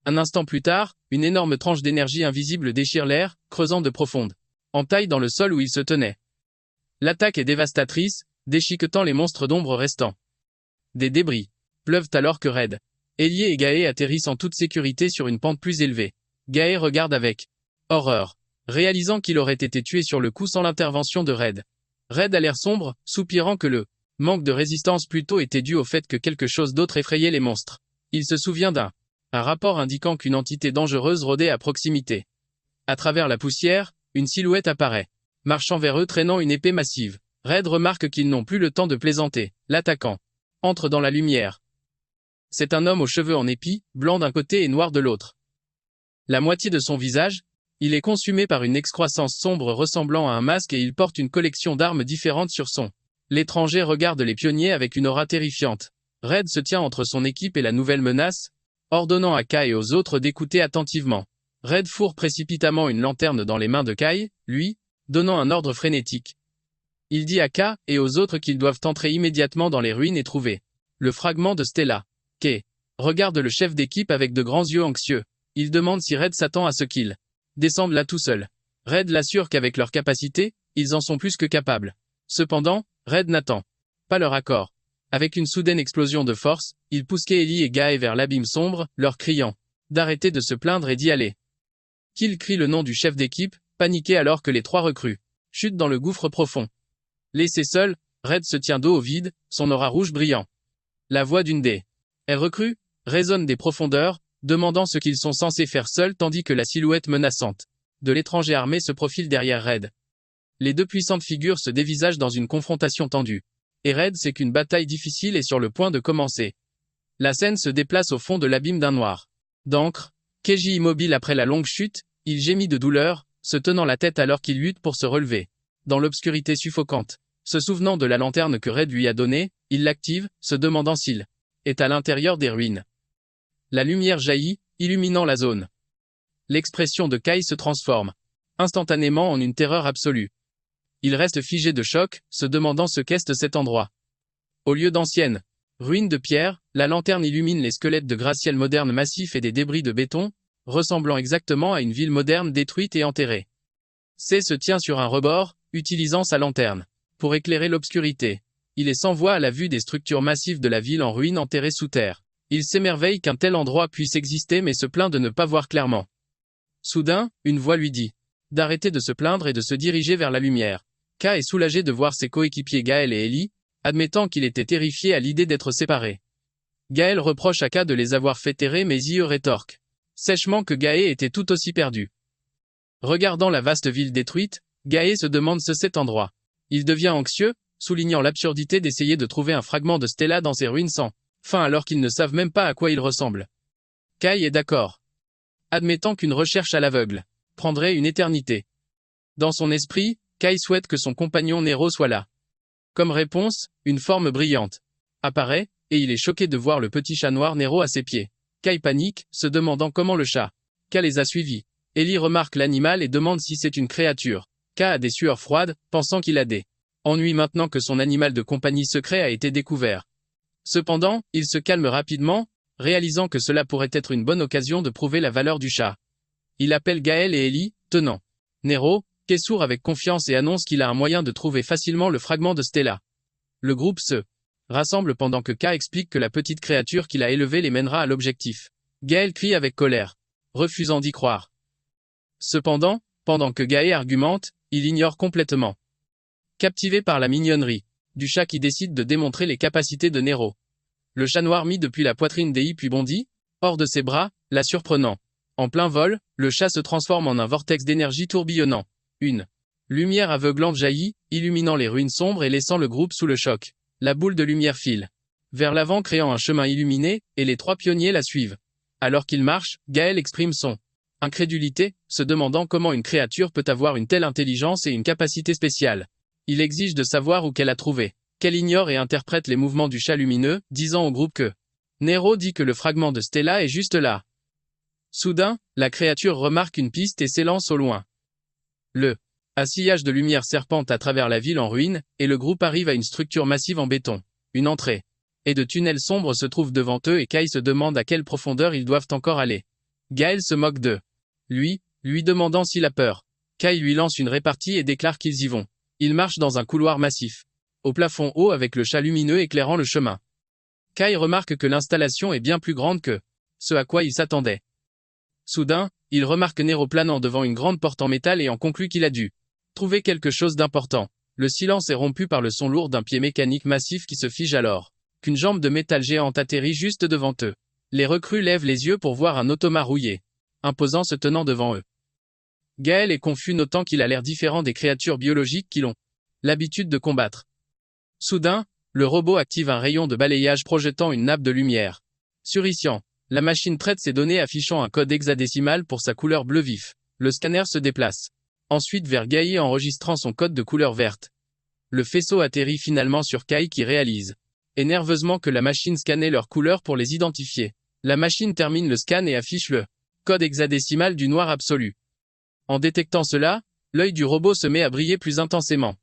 Un instant plus tard, une énorme tranche d'énergie invisible déchire l'air, creusant de profondes entailles dans le sol où il se tenait. L'attaque est dévastatrice, déchiquetant les monstres d'ombre restants. Des débris pleuvent alors que Red, Ellie et Gae atterrissent en toute sécurité sur une pente plus élevée. Gae regarde avec horreur, réalisant qu'il aurait été tué sur le coup sans l'intervention de Red. Red a l'air sombre, soupirant que le manque de résistance plutôt était dû au fait que quelque chose d'autre effrayait les monstres. Il se souvient d'un rapport indiquant qu'une entité dangereuse rôdait à proximité. À travers la poussière, une silhouette apparaît, marchant vers eux traînant une épée massive. Red remarque qu'ils n'ont plus le temps de plaisanter. L'attaquant entre dans la lumière. C'est un homme aux cheveux en épi, blanc d'un côté et noir de l'autre. La moitié de son visage, il est consumé par une excroissance sombre ressemblant à un masque et il porte une collection d'armes différentes sur son. L'étranger regarde les pionniers avec une aura terrifiante. Red se tient entre son équipe et la nouvelle menace, ordonnant à Kai et aux autres d'écouter attentivement. Red fourre précipitamment une lanterne dans les mains de Kai, lui, donnant un ordre frénétique. Il dit à K et aux autres qu'ils doivent entrer immédiatement dans les ruines et trouver le fragment de Stella. K regarde le chef d'équipe avec de grands yeux anxieux. Il demande si Red s'attend à ce qu'il descende là tout seul. Red l'assure qu'avec leur capacité, ils en sont plus que capables. Cependant, Red n'attend pas leur accord. Avec une soudaine explosion de force, il pousse Ellie et Gae vers l'abîme sombre, leur criant d'arrêter de se plaindre et d'y aller. Qu'il crie le nom du chef d'équipe, paniqué alors que les trois recrues chutent dans le gouffre profond. Laissé seul, Red se tient dos au vide, son aura rouge brillant. La voix d'une des recrues résonne des profondeurs, demandant ce qu'ils sont censés faire seuls tandis que la silhouette menaçante de l'étranger armé se profile derrière Red. Les deux puissantes figures se dévisagent dans une confrontation tendue. Et Red sait qu'une bataille difficile est sur le point de commencer. La scène se déplace au fond de l'abîme d'un noir d'encre. Keiji immobile après la longue chute, il gémit de douleur, se tenant la tête alors qu'il lutte pour se relever. Dans l'obscurité suffocante, se souvenant de la lanterne que Red lui a donnée, il l'active, se demandant s'il est à l'intérieur des ruines. La lumière jaillit, illuminant la zone. L'expression de Kai se transforme instantanément en une terreur absolue. Il reste figé de choc, se demandant ce qu'est cet endroit. Au lieu d'anciennes ruines de pierre, la lanterne illumine les squelettes de gratte-ciel modernes massifs et des débris de béton, ressemblant exactement à une ville moderne détruite et enterrée. C se tient sur un rebord, utilisant sa lanterne pour éclairer l'obscurité. Il est sans voix à la vue des structures massives de la ville en ruine enterrée sous terre. Il s'émerveille qu'un tel endroit puisse exister mais se plaint de ne pas voir clairement. Soudain, une voix lui dit d'arrêter de se plaindre et de se diriger vers la lumière. K est soulagé de voir ses coéquipiers Gaël et Ellie, admettant qu'il était terrifié à l'idée d'être séparés. Gaël reproche à K de les avoir fait terrer mais Ie rétorque sèchement que Gaë était tout aussi perdu. Regardant la vaste ville détruite, Gaë se demande cet endroit. Il devient anxieux, soulignant l'absurdité d'essayer de trouver un fragment de Stella dans ces ruines sans fin alors qu'ils ne savent même pas à quoi il ressemble. Kai est d'accord. Admettant qu'une recherche à l'aveugle prendrait une éternité. Dans son esprit, Kai souhaite que son compagnon Nero soit là. Comme réponse, une forme brillante apparaît, et il est choqué de voir le petit chat noir Nero à ses pieds. Kai panique, se demandant comment le chat K les a suivis. Ellie remarque l'animal et demande si c'est une créature. K a des sueurs froides, pensant qu'il a des ennuis maintenant que son animal de compagnie secret a été découvert. Cependant, il se calme rapidement, réalisant que cela pourrait être une bonne occasion de prouver la valeur du chat. Il appelle Gaël et Ellie, tenant Nero, qui est sourd avec confiance et annonce qu'il a un moyen de trouver facilement le fragment de Stella. Le groupe se rassemble pendant que K explique que la petite créature qu'il a élevée les mènera à l'objectif. Gaël crie avec colère, refusant d'y croire. Cependant, pendant que Gaë argumente, il ignore complètement. Captivé par la mignonnerie du chat qui décide de démontrer les capacités de Nero. Le chat noir mit depuis la poitrine d'Ellie puis bondit, hors de ses bras, la surprenant. En plein vol, le chat se transforme en un vortex d'énergie tourbillonnant. Une lumière aveuglante jaillit, illuminant les ruines sombres et laissant le groupe sous le choc. La boule de lumière file vers l'avant créant un chemin illuminé, et les trois pionniers la suivent. Alors qu'ils marchent, Gaël exprime son incrédulité, se demandant comment une créature peut avoir une telle intelligence et une capacité spéciale. Il exige de savoir où qu'elle a trouvé. Qu'elle ignore et interprète les mouvements du chat lumineux, disant au groupe que Nero dit que le fragment de Stella est juste là. Soudain, la créature remarque une piste et s'élance au loin. Le sillage de lumière serpente à travers la ville en ruine, et le groupe arrive à une structure massive en béton. Une entrée et de tunnels sombres se trouvent devant eux et Kai se demande à quelle profondeur ils doivent encore aller. Gaël se moque d'eux. Lui demandant s'il a peur. Kai lui lance une répartie et déclare qu'ils y vont. Ils marchent dans un couloir massif, au plafond haut avec le chat lumineux éclairant le chemin. Kai remarque que l'installation est bien plus grande que ce à quoi il s'attendait. Soudain, il remarque Nero planant devant une grande porte en métal et en conclut qu'il a dû trouver quelque chose d'important. Le silence est rompu par le son lourd d'un pied mécanique massif qui se fige alors qu'une jambe de métal géante atterrit juste devant eux. Les recrues lèvent les yeux pour voir un automate rouillé, imposant se tenant devant eux. Gaël est confus notant qu'il a l'air différent des créatures biologiques qu'il ont l'habitude de combattre. Soudain, le robot active un rayon de balayage projetant une nappe de lumière. Suriciant, la machine traite ses données affichant un code hexadécimal pour sa couleur bleu vif. Le scanner se déplace ensuite vers Gaï enregistrant son code de couleur verte. Le faisceau atterrit finalement sur Kai qui réalise et nerveusement que la machine scannait leurs couleurs pour les identifier. La machine termine le scan et affiche le code hexadécimal du noir absolu. En détectant cela, l'œil du robot se met à briller plus intensément.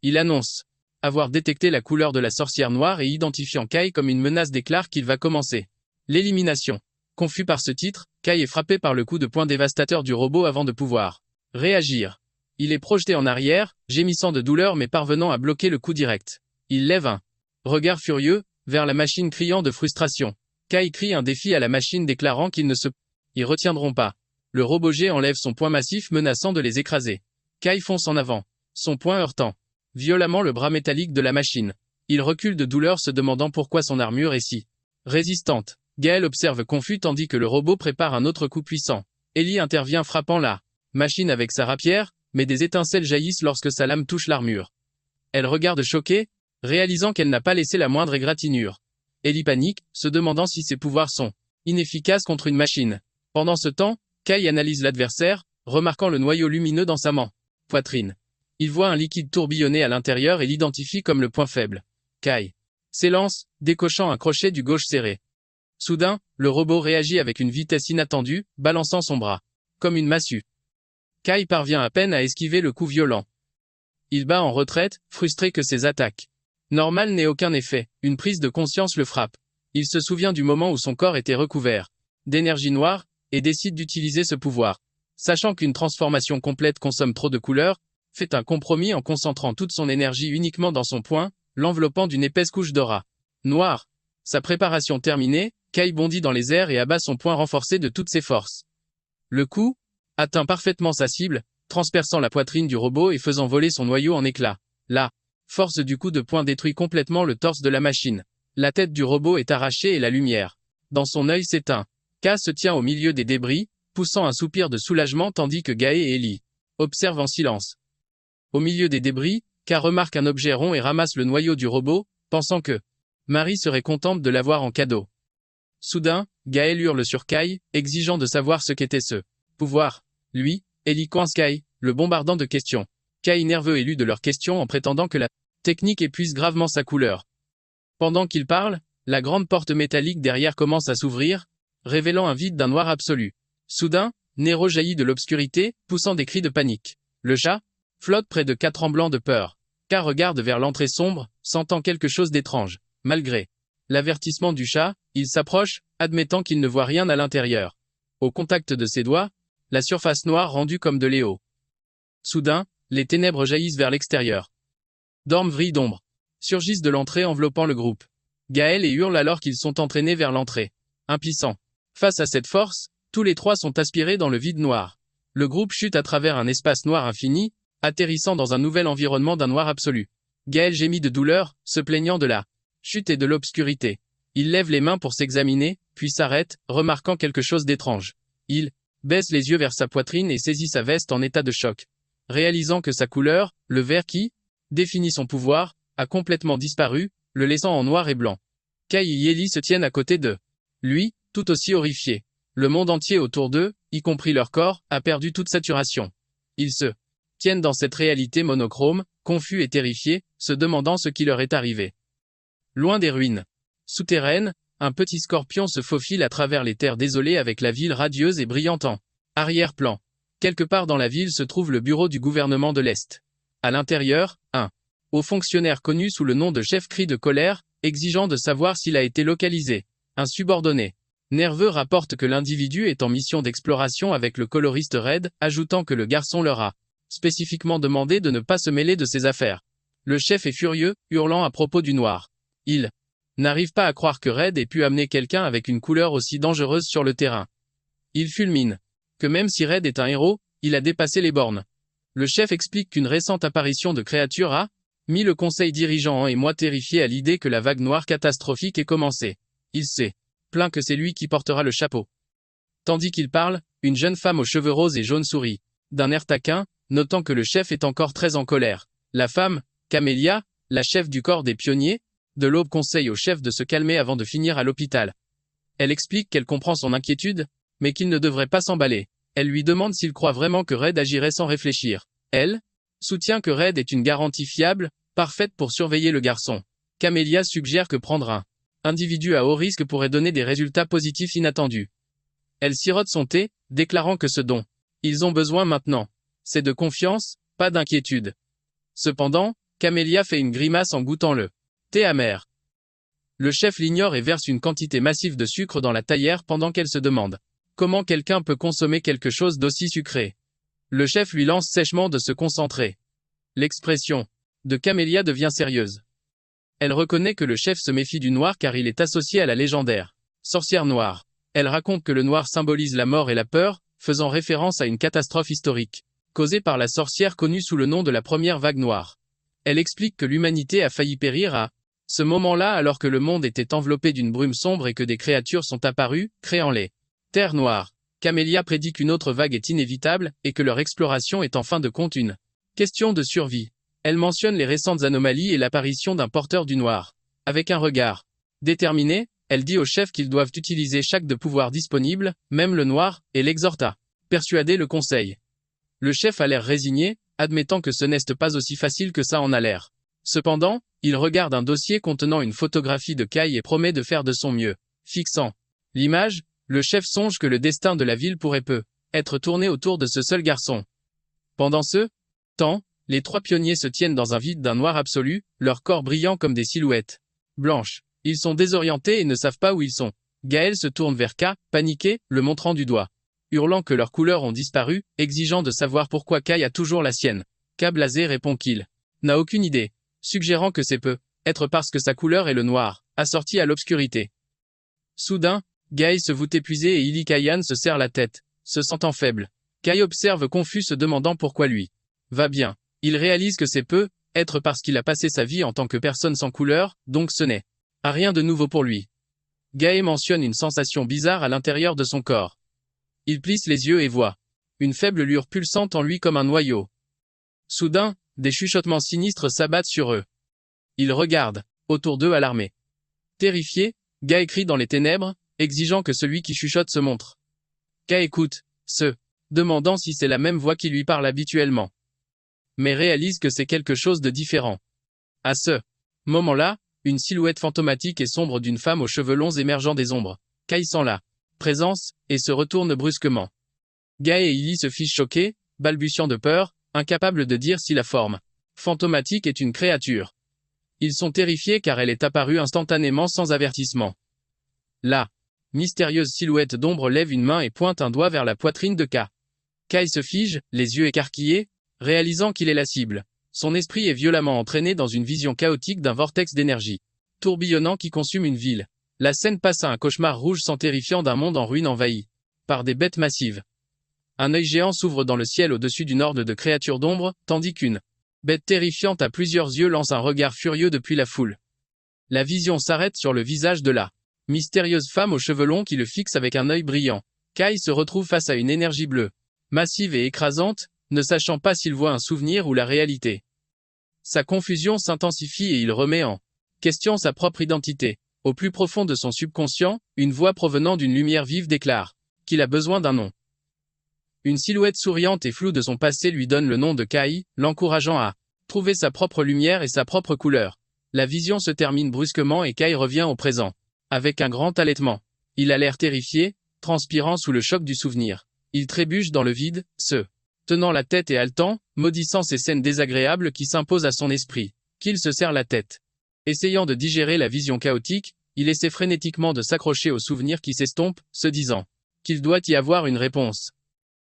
Il annonce avoir détecté la couleur de la sorcière noire et identifiant Kai comme une menace déclare qu'il va commencer l'élimination. Confus par ce titre, Kai est frappé par le coup de poing dévastateur du robot avant de pouvoir réagir. Il est projeté en arrière, gémissant de douleur mais parvenant à bloquer le coup direct. Il lève un regard furieux vers la machine criant de frustration. Kai crie un défi à la machine déclarant qu'ils ne se y retiendront pas. Le robot G enlève son poing massif menaçant de les écraser. Kai fonce en avant, son poing heurtant violemment le bras métallique de la machine. Il recule de douleur se demandant pourquoi son armure est si résistante. Gaël observe confus tandis que le robot prépare un autre coup puissant. Ellie intervient frappant la machine avec sa rapière, mais des étincelles jaillissent lorsque sa lame touche l'armure. Elle regarde choquée, réalisant qu'elle n'a pas laissé la moindre égratignure. Ellie panique, se demandant si ses pouvoirs sont inefficaces contre une machine. Pendant ce temps, Kai analyse l'adversaire, remarquant le noyau lumineux dans sa poitrine. Il voit un liquide tourbillonner à l'intérieur et l'identifie comme le point faible. Kai s'élance, décochant un crochet du gauche serré. Soudain, le robot réagit avec une vitesse inattendue, balançant son bras comme une massue. Kai parvient à peine à esquiver le coup violent. Il bat en retraite, frustré que ses attaques normales n'aient aucun effet. Une prise de conscience le frappe. Il se souvient du moment où son corps était recouvert d'énergie noire, et décide d'utiliser ce pouvoir. Sachant qu'une transformation complète consomme trop de couleurs, fait un compromis en concentrant toute son énergie uniquement dans son poing, l'enveloppant d'une épaisse couche d'aura noire. Sa préparation terminée, Kai bondit dans les airs et abat son poing renforcé de toutes ses forces. Le coup atteint parfaitement sa cible, transperçant la poitrine du robot et faisant voler son noyau en éclats. La force du coup de poing détruit complètement le torse de la machine. La tête du robot est arrachée et la lumière dans son œil s'éteint. K se tient au milieu des débris, poussant un soupir de soulagement tandis que Gaë et Ellie observent en silence. Au milieu des débris, K remarque un objet rond et ramasse le noyau du robot, pensant que Marie serait contente de l'avoir en cadeau. Soudain, Gaël hurle sur Kai, exigeant de savoir ce qu'était ce pouvoir. Lui, Ellie coince Kai, le bombardant de questions. Kai nerveux élu de leurs questions en prétendant que la technique épuise gravement sa couleur. Pendant qu'il parle, la grande porte métallique derrière commence à s'ouvrir, révélant un vide d'un noir absolu. Soudain, Nero jaillit de l'obscurité, poussant des cris de panique. Le chat flotte près de K tremblant de peur. K regarde vers l'entrée sombre, sentant quelque chose d'étrange. Malgré l'avertissement du chat, il s'approche, admettant qu'il ne voit rien à l'intérieur. Au contact de ses doigts, la surface noire rendue comme de l'éau. Soudain, les ténèbres jaillissent vers l'extérieur. Dorme vrille d'ombre surgissent de l'entrée enveloppant le groupe. Gaël et hurle alors qu'ils sont entraînés vers l'entrée. Impuissants. Face à cette force, tous les trois sont aspirés dans le vide noir. Le groupe chute à travers un espace noir infini, atterrissant dans un nouvel environnement d'un noir absolu. Gaël gémit de douleur, se plaignant de la chute et de l'obscurité. Il lève les mains pour s'examiner, puis s'arrête, remarquant quelque chose d'étrange. Il baisse les yeux vers sa poitrine et saisit sa veste en état de choc. Réalisant que sa couleur, le vert qui définit son pouvoir, a complètement disparu, le laissant en noir et blanc. Kai et Ellie se tiennent à côté d'eux. Lui, tout aussi horrifié. Le monde entier autour d'eux, y compris leur corps, a perdu toute saturation. Ils se tiennent dans cette réalité monochrome, confus et terrifiés, se demandant ce qui leur est arrivé. Loin des ruines souterraines, un petit scorpion se faufile à travers les terres désolées avec la ville radieuse et brillante en arrière-plan. Quelque part dans la ville se trouve le bureau du gouvernement de l'Est. À l'intérieur, un haut fonctionnaire connu sous le nom de chef crie de colère, exigeant de savoir s'il a été localisé. Un subordonné nerveux rapporte que l'individu est en mission d'exploration avec le coloriste Red, ajoutant que le garçon leur a spécifiquement demandé de ne pas se mêler de ses affaires. Le chef est furieux, hurlant à propos du noir. Il n'arrive pas à croire que Red ait pu amener quelqu'un avec une couleur aussi dangereuse sur le terrain. Il fulmine que même si Red est un héros, il a dépassé les bornes. Le chef explique qu'une récente apparition de créatures a mis le conseil dirigeant en émoi terrifié à l'idée que la vague noire catastrophique ait commencé. Il s'est plaint que c'est lui qui portera le chapeau. Tandis qu'il parle, une jeune femme aux cheveux roses et jaunes sourit, d'un air taquin, notant que le chef est encore très en colère. La femme, Camélia, la chef du corps des pionniers, de l'Aube conseille au chef de se calmer avant de finir à l'hôpital. Elle explique qu'elle comprend son inquiétude, mais qu'il ne devrait pas s'emballer. Elle lui demande s'il croit vraiment que Red agirait sans réfléchir. Elle soutient que Red est une garantie fiable, parfaite pour surveiller le garçon. Camélia suggère que prendre un individu à haut risque pourrait donner des résultats positifs inattendus. Elle sirote son thé, déclarant que ce dont ils ont besoin maintenant, c'est de confiance, pas d'inquiétude. Cependant, Camélia fait une grimace en goûtant le thé amer. Le chef l'ignore et verse une quantité massive de sucre dans la taillère pendant qu'elle se demande comment quelqu'un peut consommer quelque chose d'aussi sucré. Le chef lui lance sèchement de se concentrer. L'expression de Camélia devient sérieuse. Elle reconnaît que le chef se méfie du noir car il est associé à la légendaire sorcière noire. Elle raconte que le noir symbolise la mort et la peur, faisant référence à une catastrophe historique, causée par la sorcière connue sous le nom de la première vague noire. Elle explique que l'humanité a failli périr à ce moment-là alors que le monde était enveloppé d'une brume sombre et que des créatures sont apparues, créant les terres noires. Camélia prédit qu'une autre vague est inévitable, et que leur exploration est en fin de compte une question de survie. Elle mentionne les récentes anomalies et l'apparition d'un porteur du noir. Avec un regard déterminé, elle dit aux chefs qu'ils doivent utiliser chaque de pouvoir disponible, même le noir, et l'exhorte à persuader le conseil. Le chef a l'air résigné, admettant que ce n'est pas aussi facile que ça en a l'air. Cependant, il regarde un dossier contenant une photographie de Kai et promet de faire de son mieux. Fixant l'image, le chef songe que le destin de la ville pourrait peu être tourné autour de ce seul garçon. Pendant ce temps, les trois pionniers se tiennent dans un vide d'un noir absolu, leurs corps brillant comme des silhouettes blanches. Ils sont désorientés et ne savent pas où ils sont. Gaël se tourne vers K, paniqué, le montrant du doigt, hurlant que leurs couleurs ont disparu, exigeant de savoir pourquoi Kai a toujours la sienne. K blasé répond qu'il n'a aucune idée, suggérant que c'est peut-être parce que sa couleur est le noir, assorti à l'obscurité. Soudain, Gaël se voit épuisé et Ilikayan se serre la tête, se sentant faible. Kai observe confus se demandant pourquoi lui va bien. Il réalise que c'est peut-être parce qu'il a passé sa vie en tant que personne sans couleur, donc ce n'est rien de nouveau pour lui. Gaël mentionne une sensation bizarre à l'intérieur de son corps. Il plisse les yeux et voit une faible lueur pulsante en lui comme un noyau. Soudain, des chuchotements sinistres s'abattent sur eux. Ils regardent autour d'eux alarmés. Terrifié, Ga crie dans les ténèbres, exigeant que celui qui chuchote se montre. Ga écoute, se demandant si c'est la même voix qui lui parle habituellement. Mais réalise que c'est quelque chose de différent. À ce moment-là, une silhouette fantomatique et sombre d'une femme aux cheveux longs émergeant des ombres. Kai sent la présence, et se retourne brusquement. Ga et Illy se fichent choqués, balbutiant de peur, incapables de dire si la forme fantomatique est une créature. Ils sont terrifiés car elle est apparue instantanément sans avertissement. La mystérieuse silhouette d'ombre lève une main et pointe un doigt vers la poitrine de Ka. Kai se fige, les yeux écarquillés, réalisant qu'il est la cible. Son esprit est violemment entraîné dans une vision chaotique d'un vortex d'énergie tourbillonnant qui consume une ville. La scène passe à un cauchemar rouge sans terrifiant d'un monde en ruine envahi par des bêtes massives. Un œil géant s'ouvre dans le ciel au-dessus d'une horde de créatures d'ombre, tandis qu'une bête terrifiante à plusieurs yeux lance un regard furieux depuis la foule. La vision s'arrête sur le visage de la mystérieuse femme aux cheveux longs qui le fixe avec un œil brillant. Kai se retrouve face à une énergie bleue, massive et écrasante, ne sachant pas s'il voit un souvenir ou la réalité. Sa confusion s'intensifie et il remet en question sa propre identité. Au plus profond de son subconscient, une voix provenant d'une lumière vive déclare qu'il a besoin d'un nom. Une silhouette souriante et floue de son passé lui donne le nom de Kai, l'encourageant à trouver sa propre lumière et sa propre couleur. La vision se termine brusquement et Kai revient au présent. Avec un grand halètement. Il a l'air terrifié, transpirant sous le choc du souvenir. Il trébuche dans le vide, se tenant la tête et haletant, maudissant ces scènes désagréables qui s'imposent à son esprit. Qu'il se serre la tête. Essayant de digérer la vision chaotique, il essaie frénétiquement de s'accrocher au souvenir qui s'estompe, se disant qu'il doit y avoir une réponse.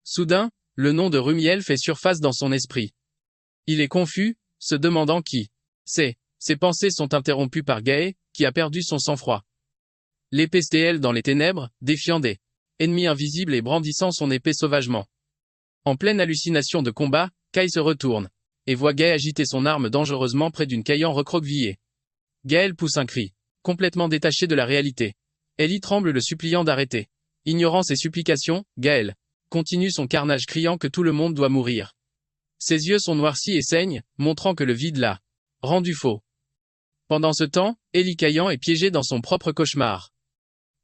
Soudain, le nom de Rumiel fait surface dans son esprit. Il est confus, se demandant qui c'est. Ses pensées sont interrompues par Gae, qui a perdu son sang-froid. L'épée STL dans les ténèbres, défiant des ennemis invisibles et brandissant son épée sauvagement. En pleine hallucination de combat, Kai se retourne et voit Gae agiter son arme dangereusement près d'une Caillan recroquevillée. Gaël pousse un cri, complètement détaché de la réalité. Ellie tremble le suppliant d'arrêter. Ignorant ses supplications, Gaël continue son carnage criant que tout le monde doit mourir. Ses yeux sont noircis et saignent, montrant que le vide l'a rendu faux. Pendant ce temps, Ellie Caillan est piégée dans son propre cauchemar.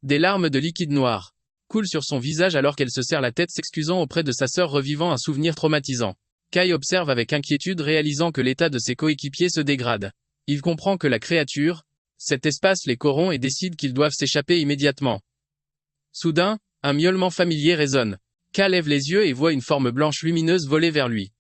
Des larmes de liquide noir coulent sur son visage alors qu'elle se serre la tête s'excusant auprès de sa sœur revivant un souvenir traumatisant. Kai observe avec inquiétude réalisant que l'état de ses coéquipiers se dégrade. Il comprend que la créature, cet espace les corrompt et décide qu'ils doivent s'échapper immédiatement. Soudain, un miaulement familier résonne. Ka lève les yeux et voit une forme blanche lumineuse voler vers lui.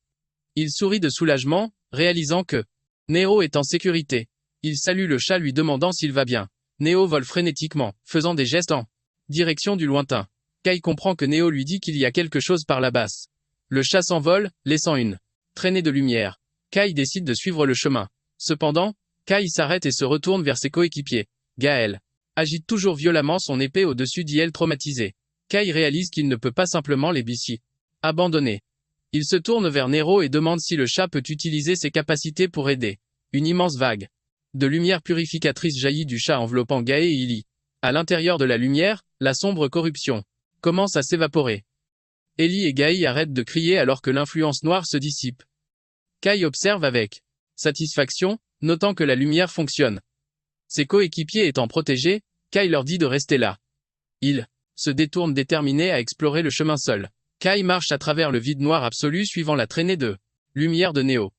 Il sourit de soulagement, réalisant que Neo est en sécurité. Il salue le chat lui demandant s'il va bien. Neo vole frénétiquement, faisant des gestes en direction du lointain. Kai comprend que Neo lui dit qu'il y a quelque chose par la basse. Le chat s'envole, laissant une traînée de lumière. Kai décide de suivre le chemin. Cependant, Kai s'arrête et se retourne vers ses coéquipiers. Gaël agite toujours violemment son épée au-dessus d'Iel traumatisé. Kai réalise qu'il ne peut pas simplement les abandonner. Il se tourne vers Nero et demande si le chat peut utiliser ses capacités pour aider. Une immense vague de lumière purificatrice jaillit du chat enveloppant Gaë et Illy. À l'intérieur de la lumière, la sombre corruption commence à s'évaporer. Ellie et Gaï arrêtent de crier alors que l'influence noire se dissipe. Kai observe avec satisfaction, notant que la lumière fonctionne. Ses coéquipiers étant protégés, Kai leur dit de rester là. Ils se détournent déterminés à explorer le chemin seul. Kai marche à travers le vide noir absolu suivant la traînée de lumière de Neo.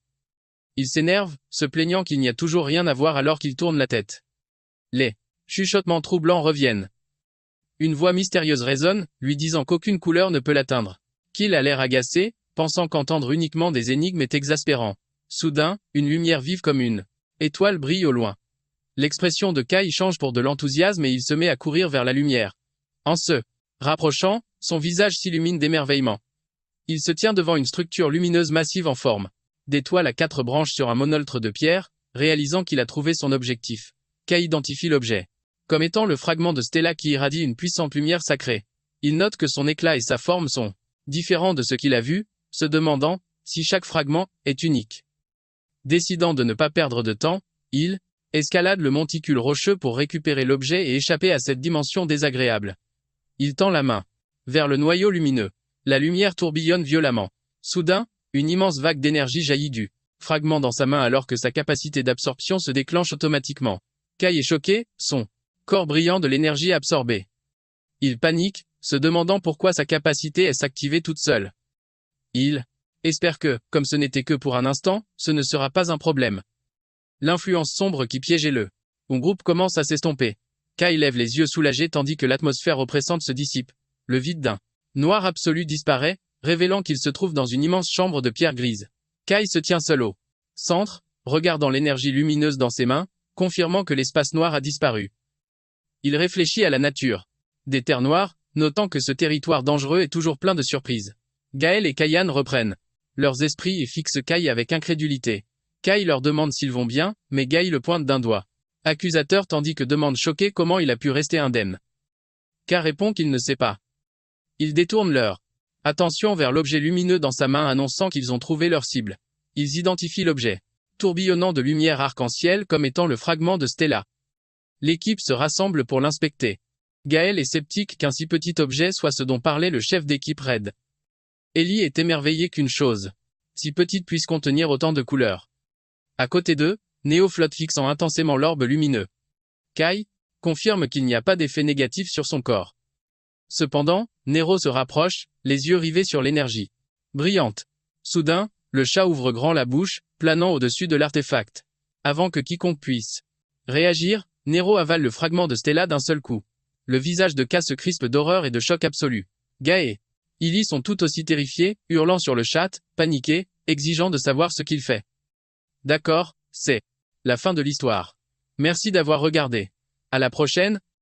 Il s'énerve, se plaignant qu'il n'y a toujours rien à voir alors qu'il tourne la tête. Les chuchotements troublants reviennent. Une voix mystérieuse résonne, lui disant qu'aucune couleur ne peut l'atteindre. Qu'il a l'air agacé, pensant qu'entendre uniquement des énigmes est exaspérant. Soudain, une lumière vive comme une étoile brille au loin. L'expression de Kai change pour de l'enthousiasme et il se met à courir vers la lumière. En se rapprochant, son visage s'illumine d'émerveillement. Il se tient devant une structure lumineuse massive en forme d'étoile à 4 branches sur un monolithe de pierre, réalisant qu'il a trouvé son objectif. Kai identifie l'objet comme étant le fragment de Stella qui irradie une puissante lumière sacrée. Il note que son éclat et sa forme sont différents de ce qu'il a vu, se demandant si chaque fragment est unique. Décidant de ne pas perdre de temps, il escalade le monticule rocheux pour récupérer l'objet et échapper à cette dimension désagréable. Il tend la main vers le noyau lumineux. La lumière tourbillonne violemment. Soudain, une immense vague d'énergie jaillit du fragment dans sa main alors que sa capacité d'absorption se déclenche automatiquement. Kai est choqué, son corps brillant de l'énergie absorbée. Il panique, se demandant pourquoi sa capacité est s'activer toute seule. Il espère que, comme ce n'était que pour un instant, ce ne sera pas un problème. L'influence sombre qui piégeait le groupe commence à s'estomper. Kai lève les yeux soulagés tandis que l'atmosphère oppressante se dissipe. Le vide d'un noir absolu disparaît, révélant qu'il se trouve dans une immense chambre de pierre grise. Kai se tient seul au centre, regardant l'énergie lumineuse dans ses mains, confirmant que l'espace noir a disparu. Il réfléchit à la nature des terres noires, notant que ce territoire dangereux est toujours plein de surprises. Gaël et Kaian reprennent leurs esprits et fixent Kai avec incrédulité. Kai leur demande s'ils vont bien, mais Gaël le pointe d'un doigt accusateur tandis que demande choqué comment il a pu rester indemne. Kai répond qu'il ne sait pas. Ils détournent leur attention vers l'objet lumineux dans sa main annonçant qu'ils ont trouvé leur cible. Ils identifient l'objet, tourbillonnant de lumière arc-en-ciel comme étant le fragment de Stella. L'équipe se rassemble pour l'inspecter. Gaël est sceptique qu'un si petit objet soit ce dont parlait le chef d'équipe Red. Ellie est émerveillée qu'une chose si petite puisse contenir autant de couleurs. À côté d'eux, Neo flotte fixant intensément l'orbe lumineux. Kai confirme qu'il n'y a pas d'effet négatif sur son corps. Cependant, Nero se rapproche, les yeux rivés sur l'énergie brillante. Soudain, le chat ouvre grand la bouche, planant au-dessus de l'artefact. Avant que quiconque puisse réagir, Nero avale le fragment de Stella d'un seul coup. Le visage de K se crispe d'horreur et de choc absolu. Gaë et Illy sont tout aussi terrifiés, hurlant sur le chat, paniqués, exigeant de savoir ce qu'il fait. D'accord, c'est la fin de l'histoire. Merci d'avoir regardé. À la prochaine,